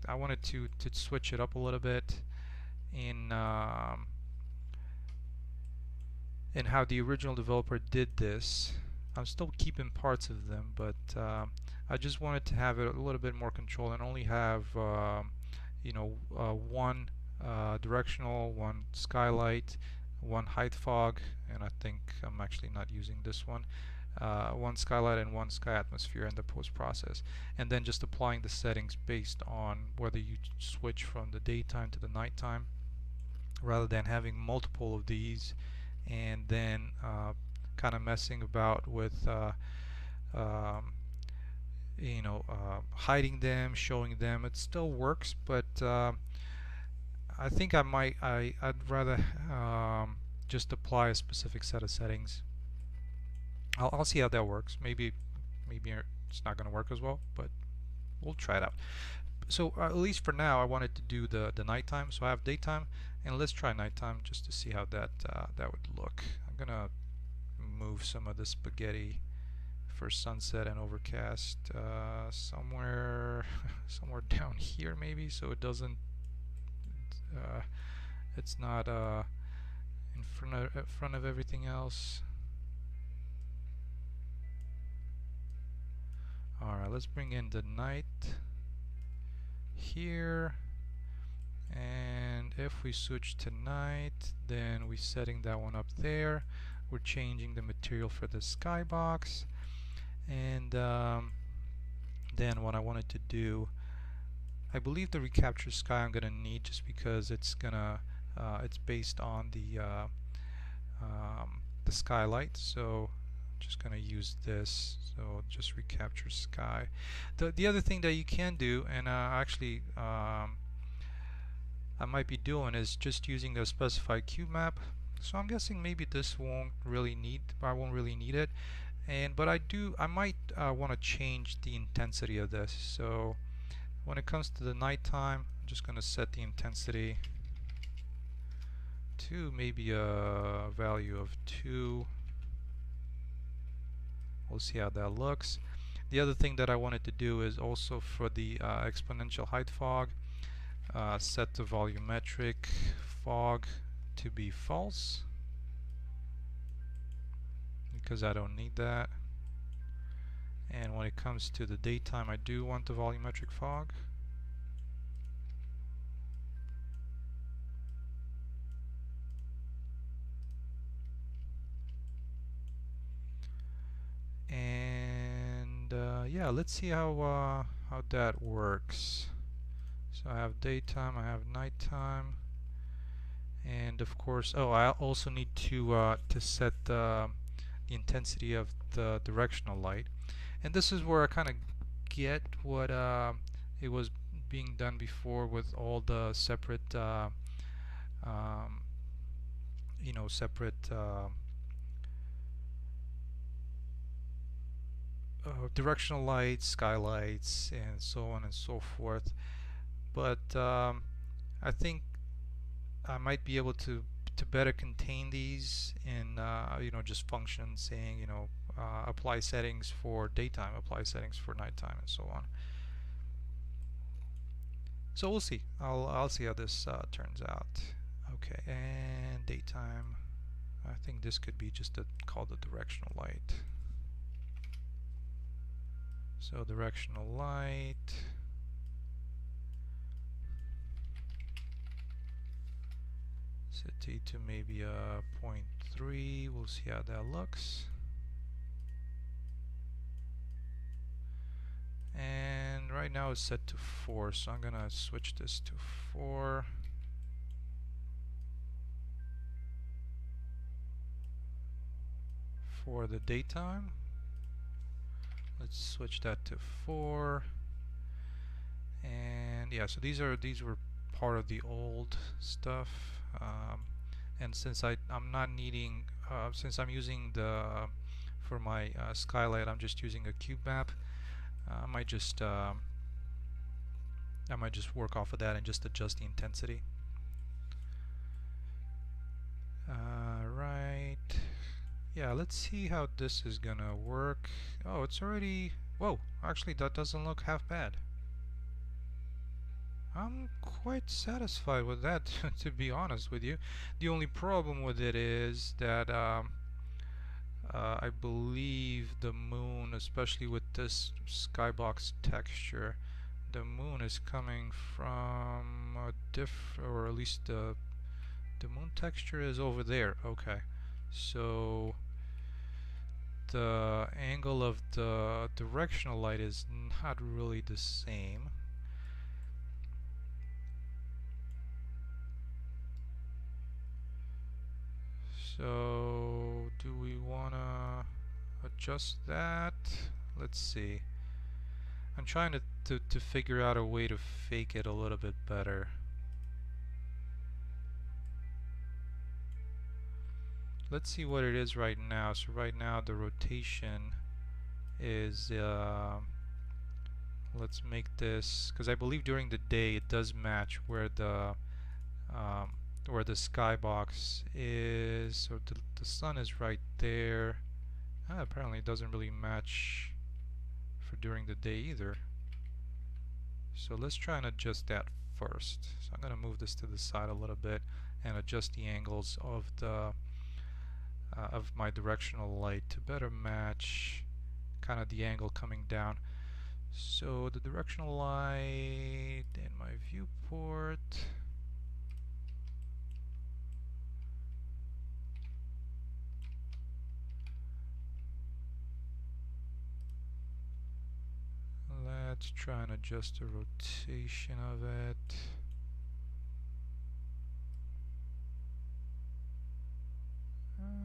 I wanted to switch it up a little bit in how the original developer did this. I'm still keeping parts of them, but I just wanted to have it a little bit more control and only have one directional, one skylight, one height fog, and I think I'm actually not using this one. One skylight and one sky atmosphere in the post process, and then just applying the settings based on whether you switch from the daytime to the nighttime, rather than having multiple of these and then kind of messing about with um, hiding them, showing them. It still works, but I think I'd rather just apply a specific set of settings. I'll see how that works. Maybe it's not going to work as well, but we'll try it out. So at least for now, I wanted to do the nighttime. So I have daytime, and let's try nighttime just to see how that would look. I'm gonna move some of the spaghetti for sunset and overcast somewhere down here maybe, so it doesn't it's not in front of everything else. Alright, let's bring in the night here, and if we switch to night, then we're setting that one up there. We're changing the material for the skybox, and then what I wanted to do, I believe the recapture sky I'm gonna need, just because it's based on the skylight, so I'm just gonna use this. So just recapture sky. The other thing that you can do, and actually I might be doing, is just using the specified cube map. So I'm guessing maybe this I won't really need it, but I might want to change the intensity of this. So when it comes to the nighttime, I'm just going to set the intensity to maybe a value of 2. We'll see how that looks. The other thing that I wanted to do is also for the exponential height fog, set the volumetric fog to be false, because I don't need that. And when it comes to the daytime, I do want the volumetric fog. And yeah, let's see how that works. So I have daytime, I have nighttime, and of course, I also need to set the intensity of the directional light. And this is where I kind of get what it was being done before with all the separate separate directional lights, skylights, and so on and so forth. But I think I might be able to better contain these in just functions saying apply settings for daytime, apply settings for nighttime, and so on. So we'll see. I'll see how this turns out. Okay, and daytime. I think this could be just called the directional light. So directional light. Set T to maybe 0.3. We'll see how that looks. And right now it's set to 4, so I'm gonna switch this to 4. For the daytime, let's switch that to 4. And yeah, so these were part of the old stuff, and since I'm not needing, since I'm using the for my skylight, I'm just using a cube map. I might just work off of that and just adjust the intensity. Right. Yeah, let's see how this is gonna work. Oh, it's already... Whoa, actually that doesn't look half bad. I'm quite satisfied with that, to be honest with you. The only problem with it is that I believe the moon, especially with this skybox texture, the moon is coming from a or at least the moon texture is over there. Okay, so the angle of the directional light is not really the same. So do we want to adjust that? Let's see. I'm trying to figure out a way to fake it a little bit better. Let's see what it is right now. So right now the rotation is let's make this, because I believe during the day it does match where the skybox is. So the sun is right there. Apparently it doesn't really match for during the day either. So let's try and adjust that first. So I'm going to move this to the side a little bit and adjust the angles of the of my directional light to better match kind of the angle coming down. So the directional light in my viewport, let's try and adjust the rotation of it.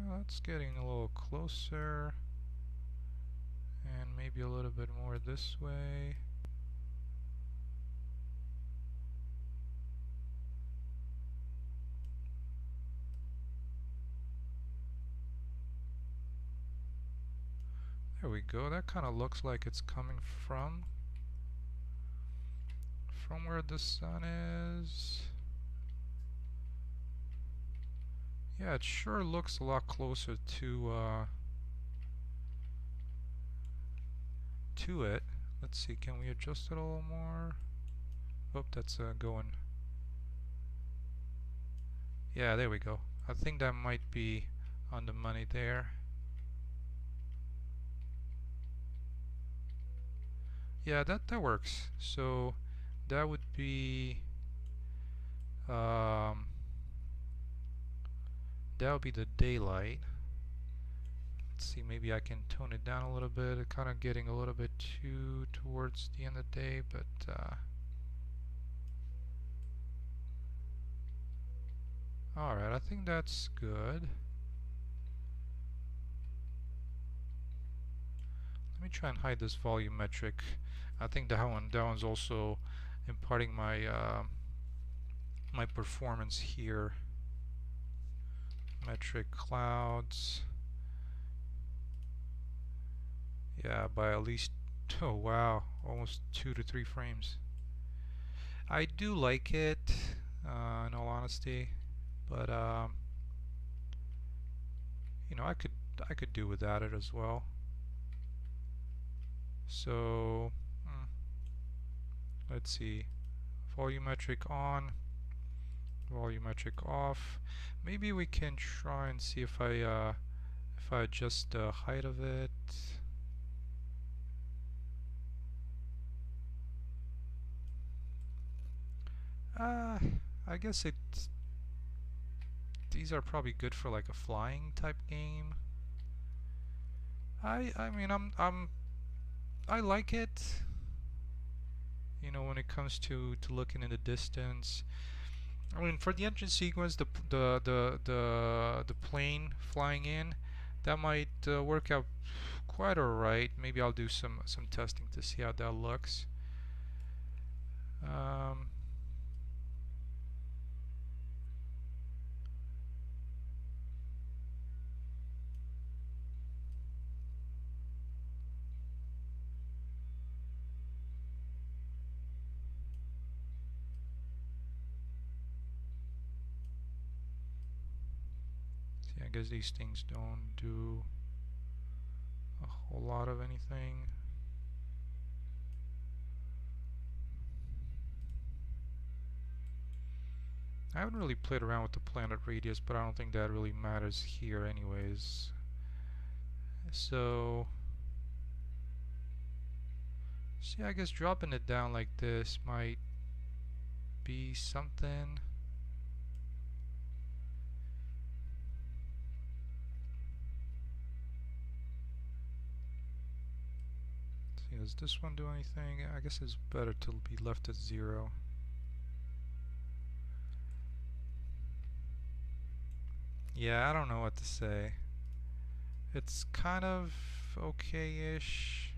That's getting a little closer, and maybe a little bit more this way. There we go. That kind of looks like it's coming from where the sun is. Yeah, it sure looks a lot closer to it. Let's see, can we adjust it a little more? Oh, that's going. Yeah, there we go. I think that might be on the money there. Yeah, that works. So that would be that would be the daylight. Let's see, maybe I can tone it down a little bit. It's kind of getting a little bit too towards the end of the day, but alright, I think that's good. Let me try and hide this volumetric. I think that one's also imparting my my performance here. Metric clouds. Yeah, by at least, oh wow, almost 2 to 3 frames. I do like it, in all honesty, but you know, I could do without it as well. So let's see, volumetric on, volumetric off. Maybe we can try and see if I adjust the height of it. I guess these are probably good for like a flying type game. I mean I like it. You know, when it comes to looking in the distance. I mean, for the engine sequence, the plane flying in, that might work out quite alright. Maybe I'll do some testing to see how that looks. See, I guess these things don't do a whole lot of anything. I haven't really played around with the planet radius, but I don't think that really matters here anyways. So, see, I guess dropping it down like this might be something. See, does this one do anything? I guess it's better to be left at 0. Yeah, I don't know what to say. It's kind of okay-ish.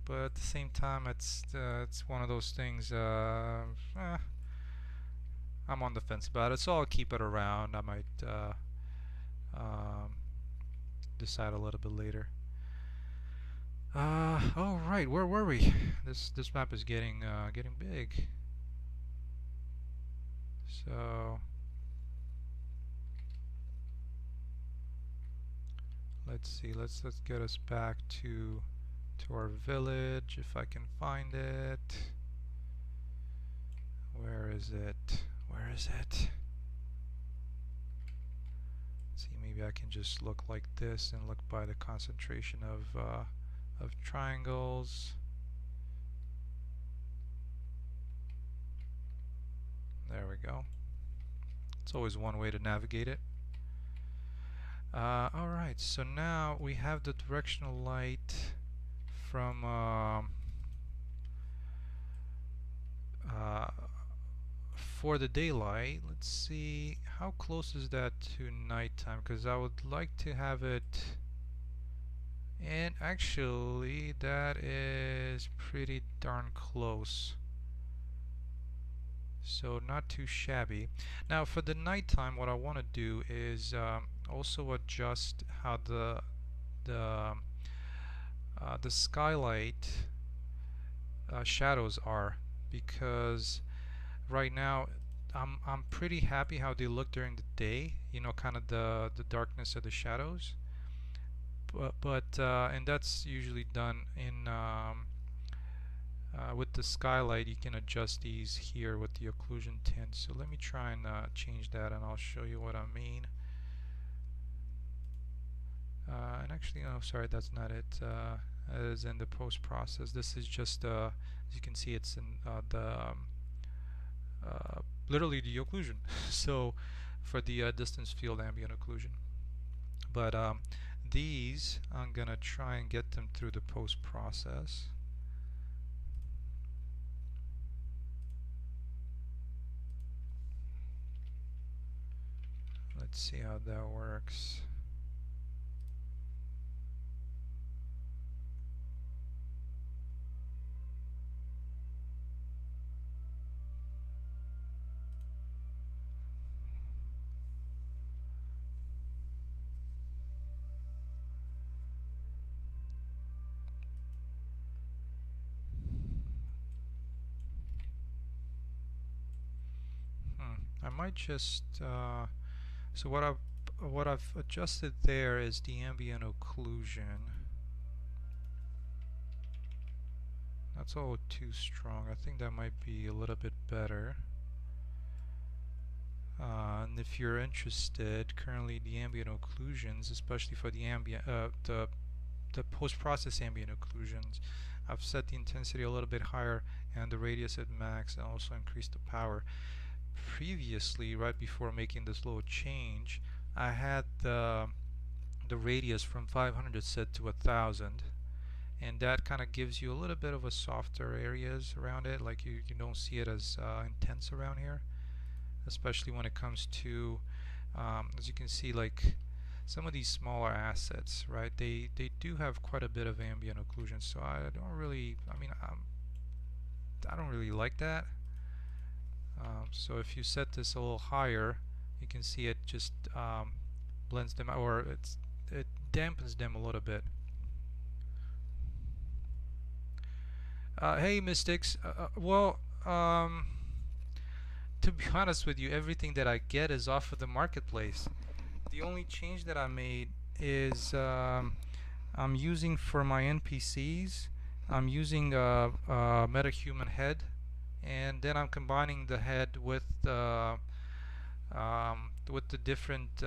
But at the same time, it's one of those things. I'm on the fence about it, so I'll keep it around. I might decide a little bit later. Oh right, where were we? This map is getting big. So let's see. Let's get us back to our village if I can find it. Where is it? Where is it? Let's see, maybe I can just look like this and look by the concentration of triangles. There we go. It's always one way to navigate it. Alright, so now we have the directional light from for the daylight. Let's see, how close is that to nighttime, because I would like to have it, and actually that is pretty darn close, so not too shabby. Now for the nighttime, what I want to do is also adjust how the skylight shadows are, because right now I'm pretty happy how they look during the day, you know, kind of the darkness of the shadows, but and that's usually done in with the skylight. You can adjust these here with the occlusion tint. So let me try and change that, and I'll show you what I mean. And actually, oh sorry, that's not it. It is in the post process. This is just as you can see, it's in literally the occlusion. So for the distance field ambient occlusion, but these I'm gonna try and get them through the post process. Let's see how that works. I might just so what I've adjusted there is the ambient occlusion. That's all too strong. I think that might be a little bit better. And if you're interested, currently the ambient occlusions, especially for the ambient the post-process ambient occlusions, I've set the intensity a little bit higher and the radius at max, and also increased the power. Previously, right before making this little change, I had the radius from 500 set to 1000, and that kind of gives you a little bit of a softer areas around it, like you don't see it as intense around here, especially when it comes to as you can see, like some of these smaller assets, right, they do have quite a bit of ambient occlusion, so I don't really, I don't really like that. So if you set this a little higher, you can see it just blends them out, or it dampens them a little bit. Hey Mystics, to be honest with you, everything that I get is off of the marketplace. The only change that I made is I'm using for my NPCs, I'm using a MetaHuman head, and then I'm combining the head with the different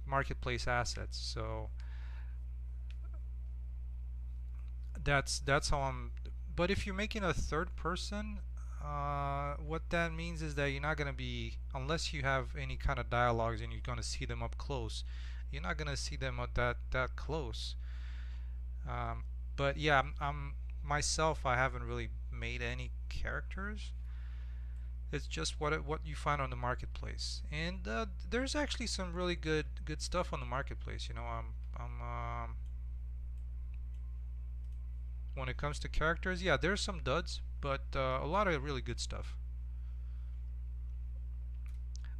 marketplace assets. So that's how I'm. But if you're making a third person, what that means is that you're not going to be, unless you have any kind of dialogues and you're going to see them up close, you're not going to see them at that close. But yeah, I'm myself, I haven't really made any characters. It's just what you find on the marketplace, and there's actually some really good stuff on the marketplace. You know, when it comes to characters, yeah, there's some duds, but a lot of really good stuff.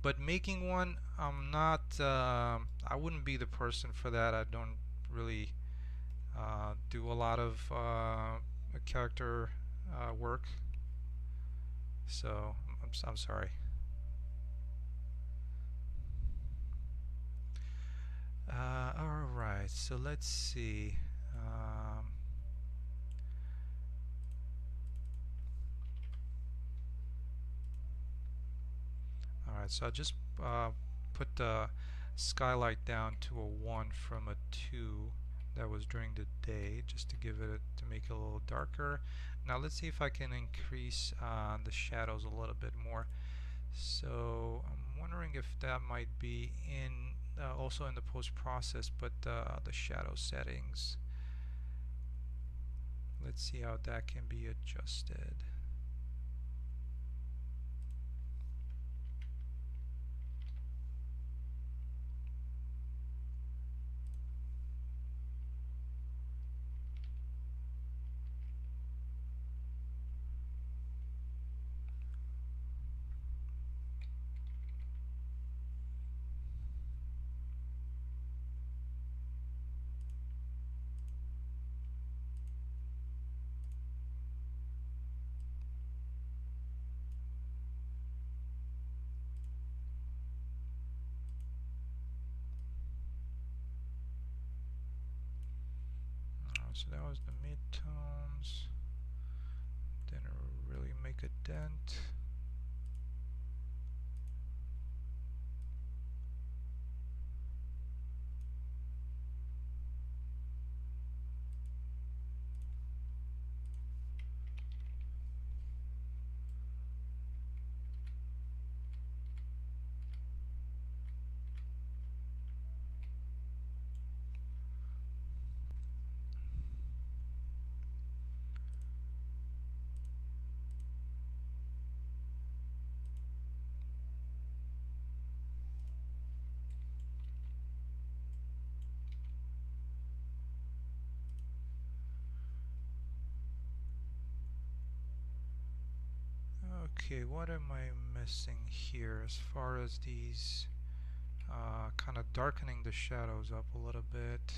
But making one, I'm not. I wouldn't be the person for that. I don't really do a lot of character work, so I'm sorry. Alright, so let's see. Alright, so I just put the skylight down to a 1 from a 2. That was during the day, just to give it to make it a little darker. Now let's see if I can increase the shadows a little bit more. So I'm wondering if that might be in also in the post process, but the shadow settings. Let's see how that can be adjusted. So that was the midtones. Didn't really make a dent. Okay, what am I missing here as far as these kind of darkening the shadows up a little bit?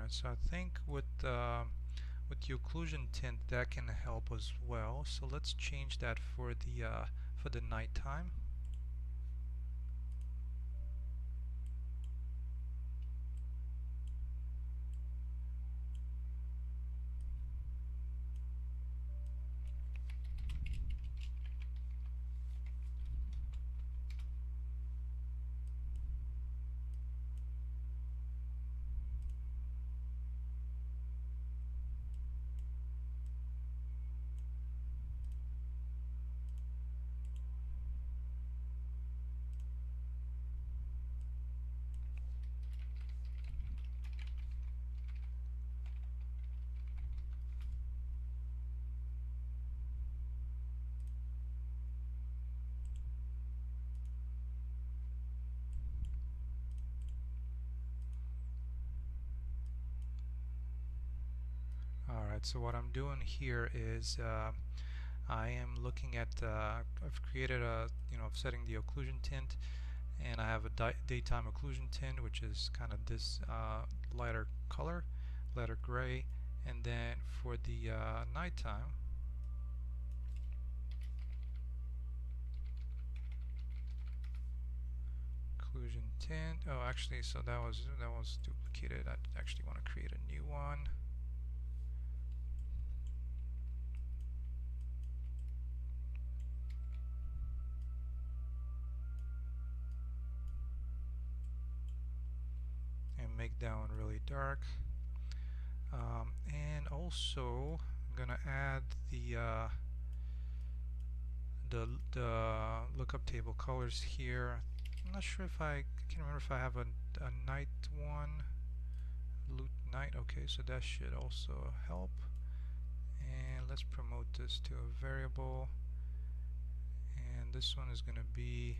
Alright, so I think with the occlusion tint that can help as well. So let's change that for the nighttime. Alright, so what I'm doing here is I am looking at I've created a setting the occlusion tint, and I have a daytime occlusion tint, which is kind of this lighter color, lighter gray, and then for the nighttime, occlusion tint. Oh, actually, so that was duplicated. I actually want to create a new one. And make that one really dark. And also, I'm gonna add the lookup table colors here. I'm not sure if I can remember if I have a night one. Loot night. Okay, so that should also help. And let's promote this to a variable. And this one is going to be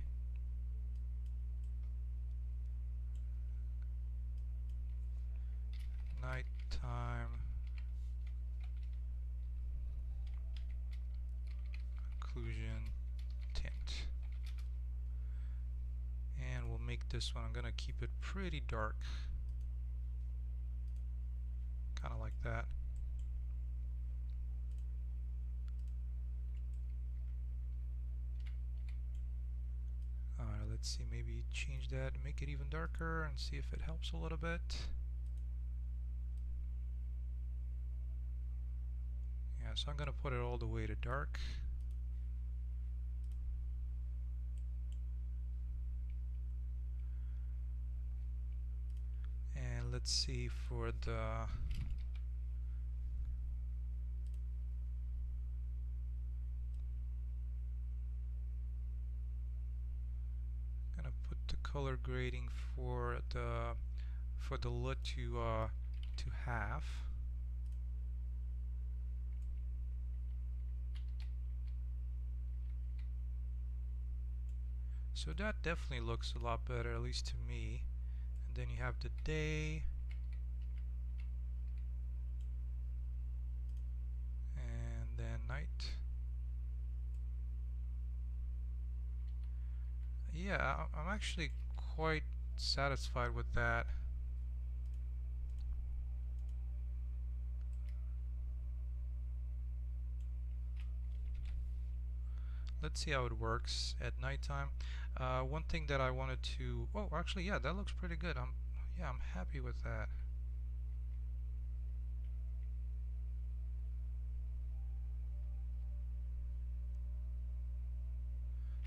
nighttime occlusion tint. And we'll make this one, I'm going to keep it pretty dark. Kind of like that. Alright, let's see, maybe change that and make it even darker and see if it helps a little bit. Yeah, so I'm going to put it all the way to dark. And let's see for the color grading for the LUT to half. So that definitely looks a lot better, at least to me. And then you have the day, and then night. Yeah, I'm actually quite satisfied with that. Let's see how it works at nighttime. One thing that I wanted to, oh, actually, yeah, that looks pretty good. I'm happy with that.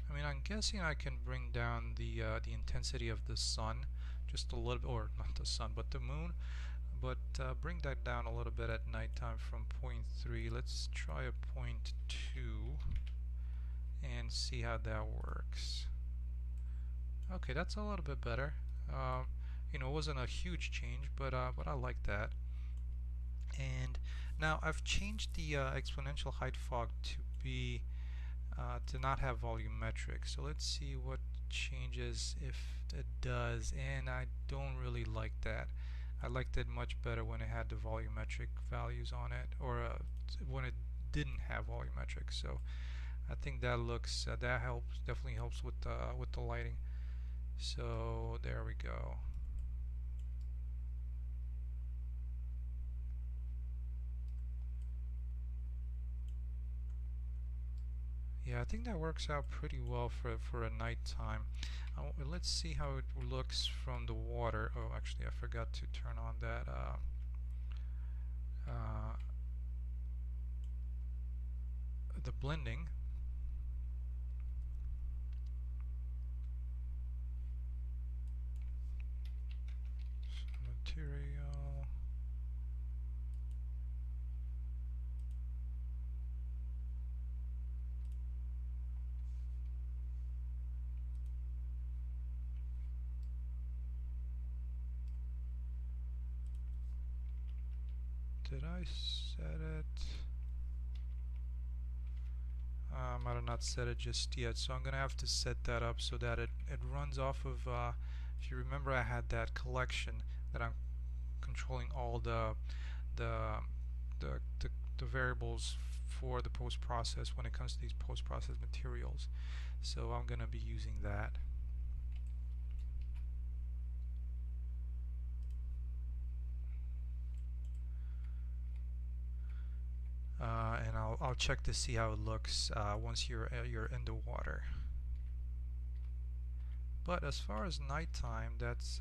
I mean, I'm guessing I can bring down the intensity of the sun just a little bit, or not the sun, but the moon. But bring that down a little bit at nighttime from 0.3. Let's try a 0.2 and see how that works. Okay, that's a little bit better. It wasn't a huge change, but I like that. And now I've changed the exponential height fog to be to not have volumetric. So let's see what changes if it does, and I don't really like that. I liked it much better when it had the volumetric values on it, or when it didn't have volumetric. So I think that looks that helps, definitely helps with the lighting. So there we go. Yeah, I think that works out pretty well for a nighttime. Let's see how it looks from the water. Oh, actually, I forgot to turn on that uh, the blending. Material. Did I set it? I might have not set it just yet, so I'm gonna have to set that up so that it runs off of if you remember, I had that collection that I'm controlling all the the, the, the variables for the post-process when it comes to these post-process materials, so I'm gonna be using that. And I'll check to see how it looks once you're in the water. But as far as nighttime, that's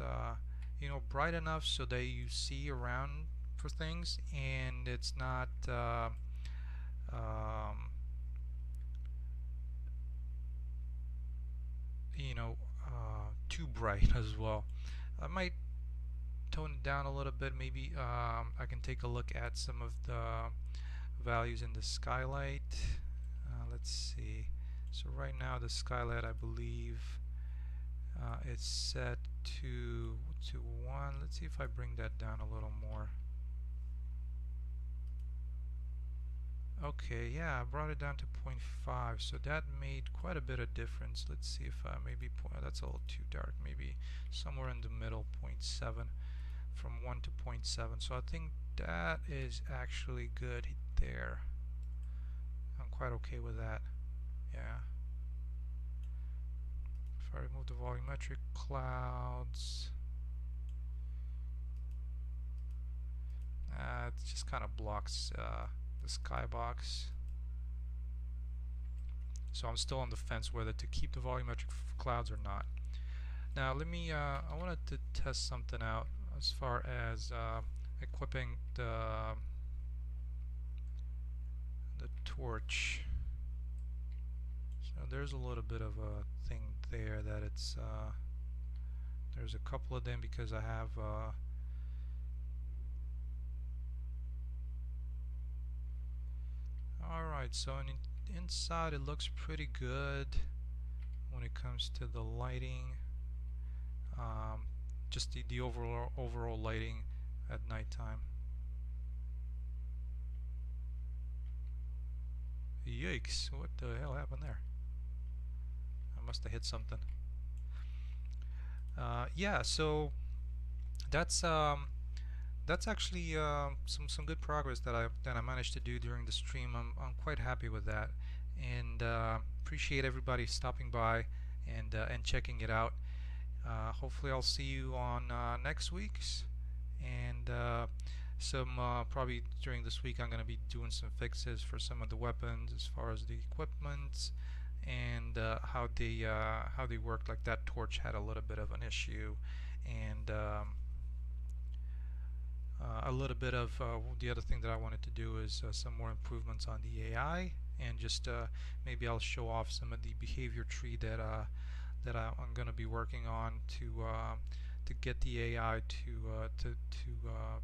bright enough so that you see around for things, and it's not um, you know too bright as well. I might tone it down a little bit. Maybe I can take a look at some of the values in the skylight. Let's see. So right now the skylight, I believe, it's set to 1. Let's see if I bring that down a little more. Okay, yeah, I brought it down to 0.5, so that made quite a bit of difference. Let's see if maybe that's a little too dark. Maybe somewhere in the middle, 0.7, from 1 to 0.7. So I think that is actually good there. I'm quite okay with that. Yeah. If I remove the volumetric clouds, it just kind of blocks the skybox. So I'm still on the fence whether to keep the volumetric clouds or not. Now let me, I wanted to test something out as far as equipping the torch. So there's a little bit of a thing there that it's, there's a couple of them because I have alright, so inside it looks pretty good when it comes to the lighting, just the overall lighting at nighttime. Yikes, what the hell happened there? I must have hit something. Yeah, so that's actually some good progress that I managed to do during the stream. I'm quite happy with that, and appreciate everybody stopping by and checking it out. Hopefully I'll see you on next week's, and probably during this week I'm going to be doing some fixes for some of the weapons as far as the equipment and how they work. Like that torch had a little bit of an issue, and a little bit of the other thing that I wanted to do is some more improvements on the AI, and just maybe I'll show off some of the behavior tree that I'm going to be working on to get the AI to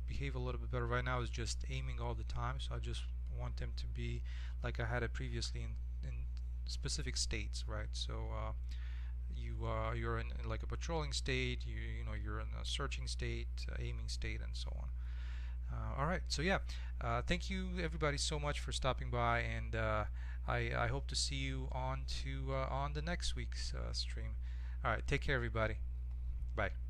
behave a little bit better. Right now it's just aiming all the time, so I just want them to be like I had it previously in specific states, right? So you're in like a patrolling state, you're in a searching state, aiming state, and so on. Alright, so yeah, thank you everybody so much for stopping by, and I hope to see you on the next week's stream. Alright, take care everybody. Bye.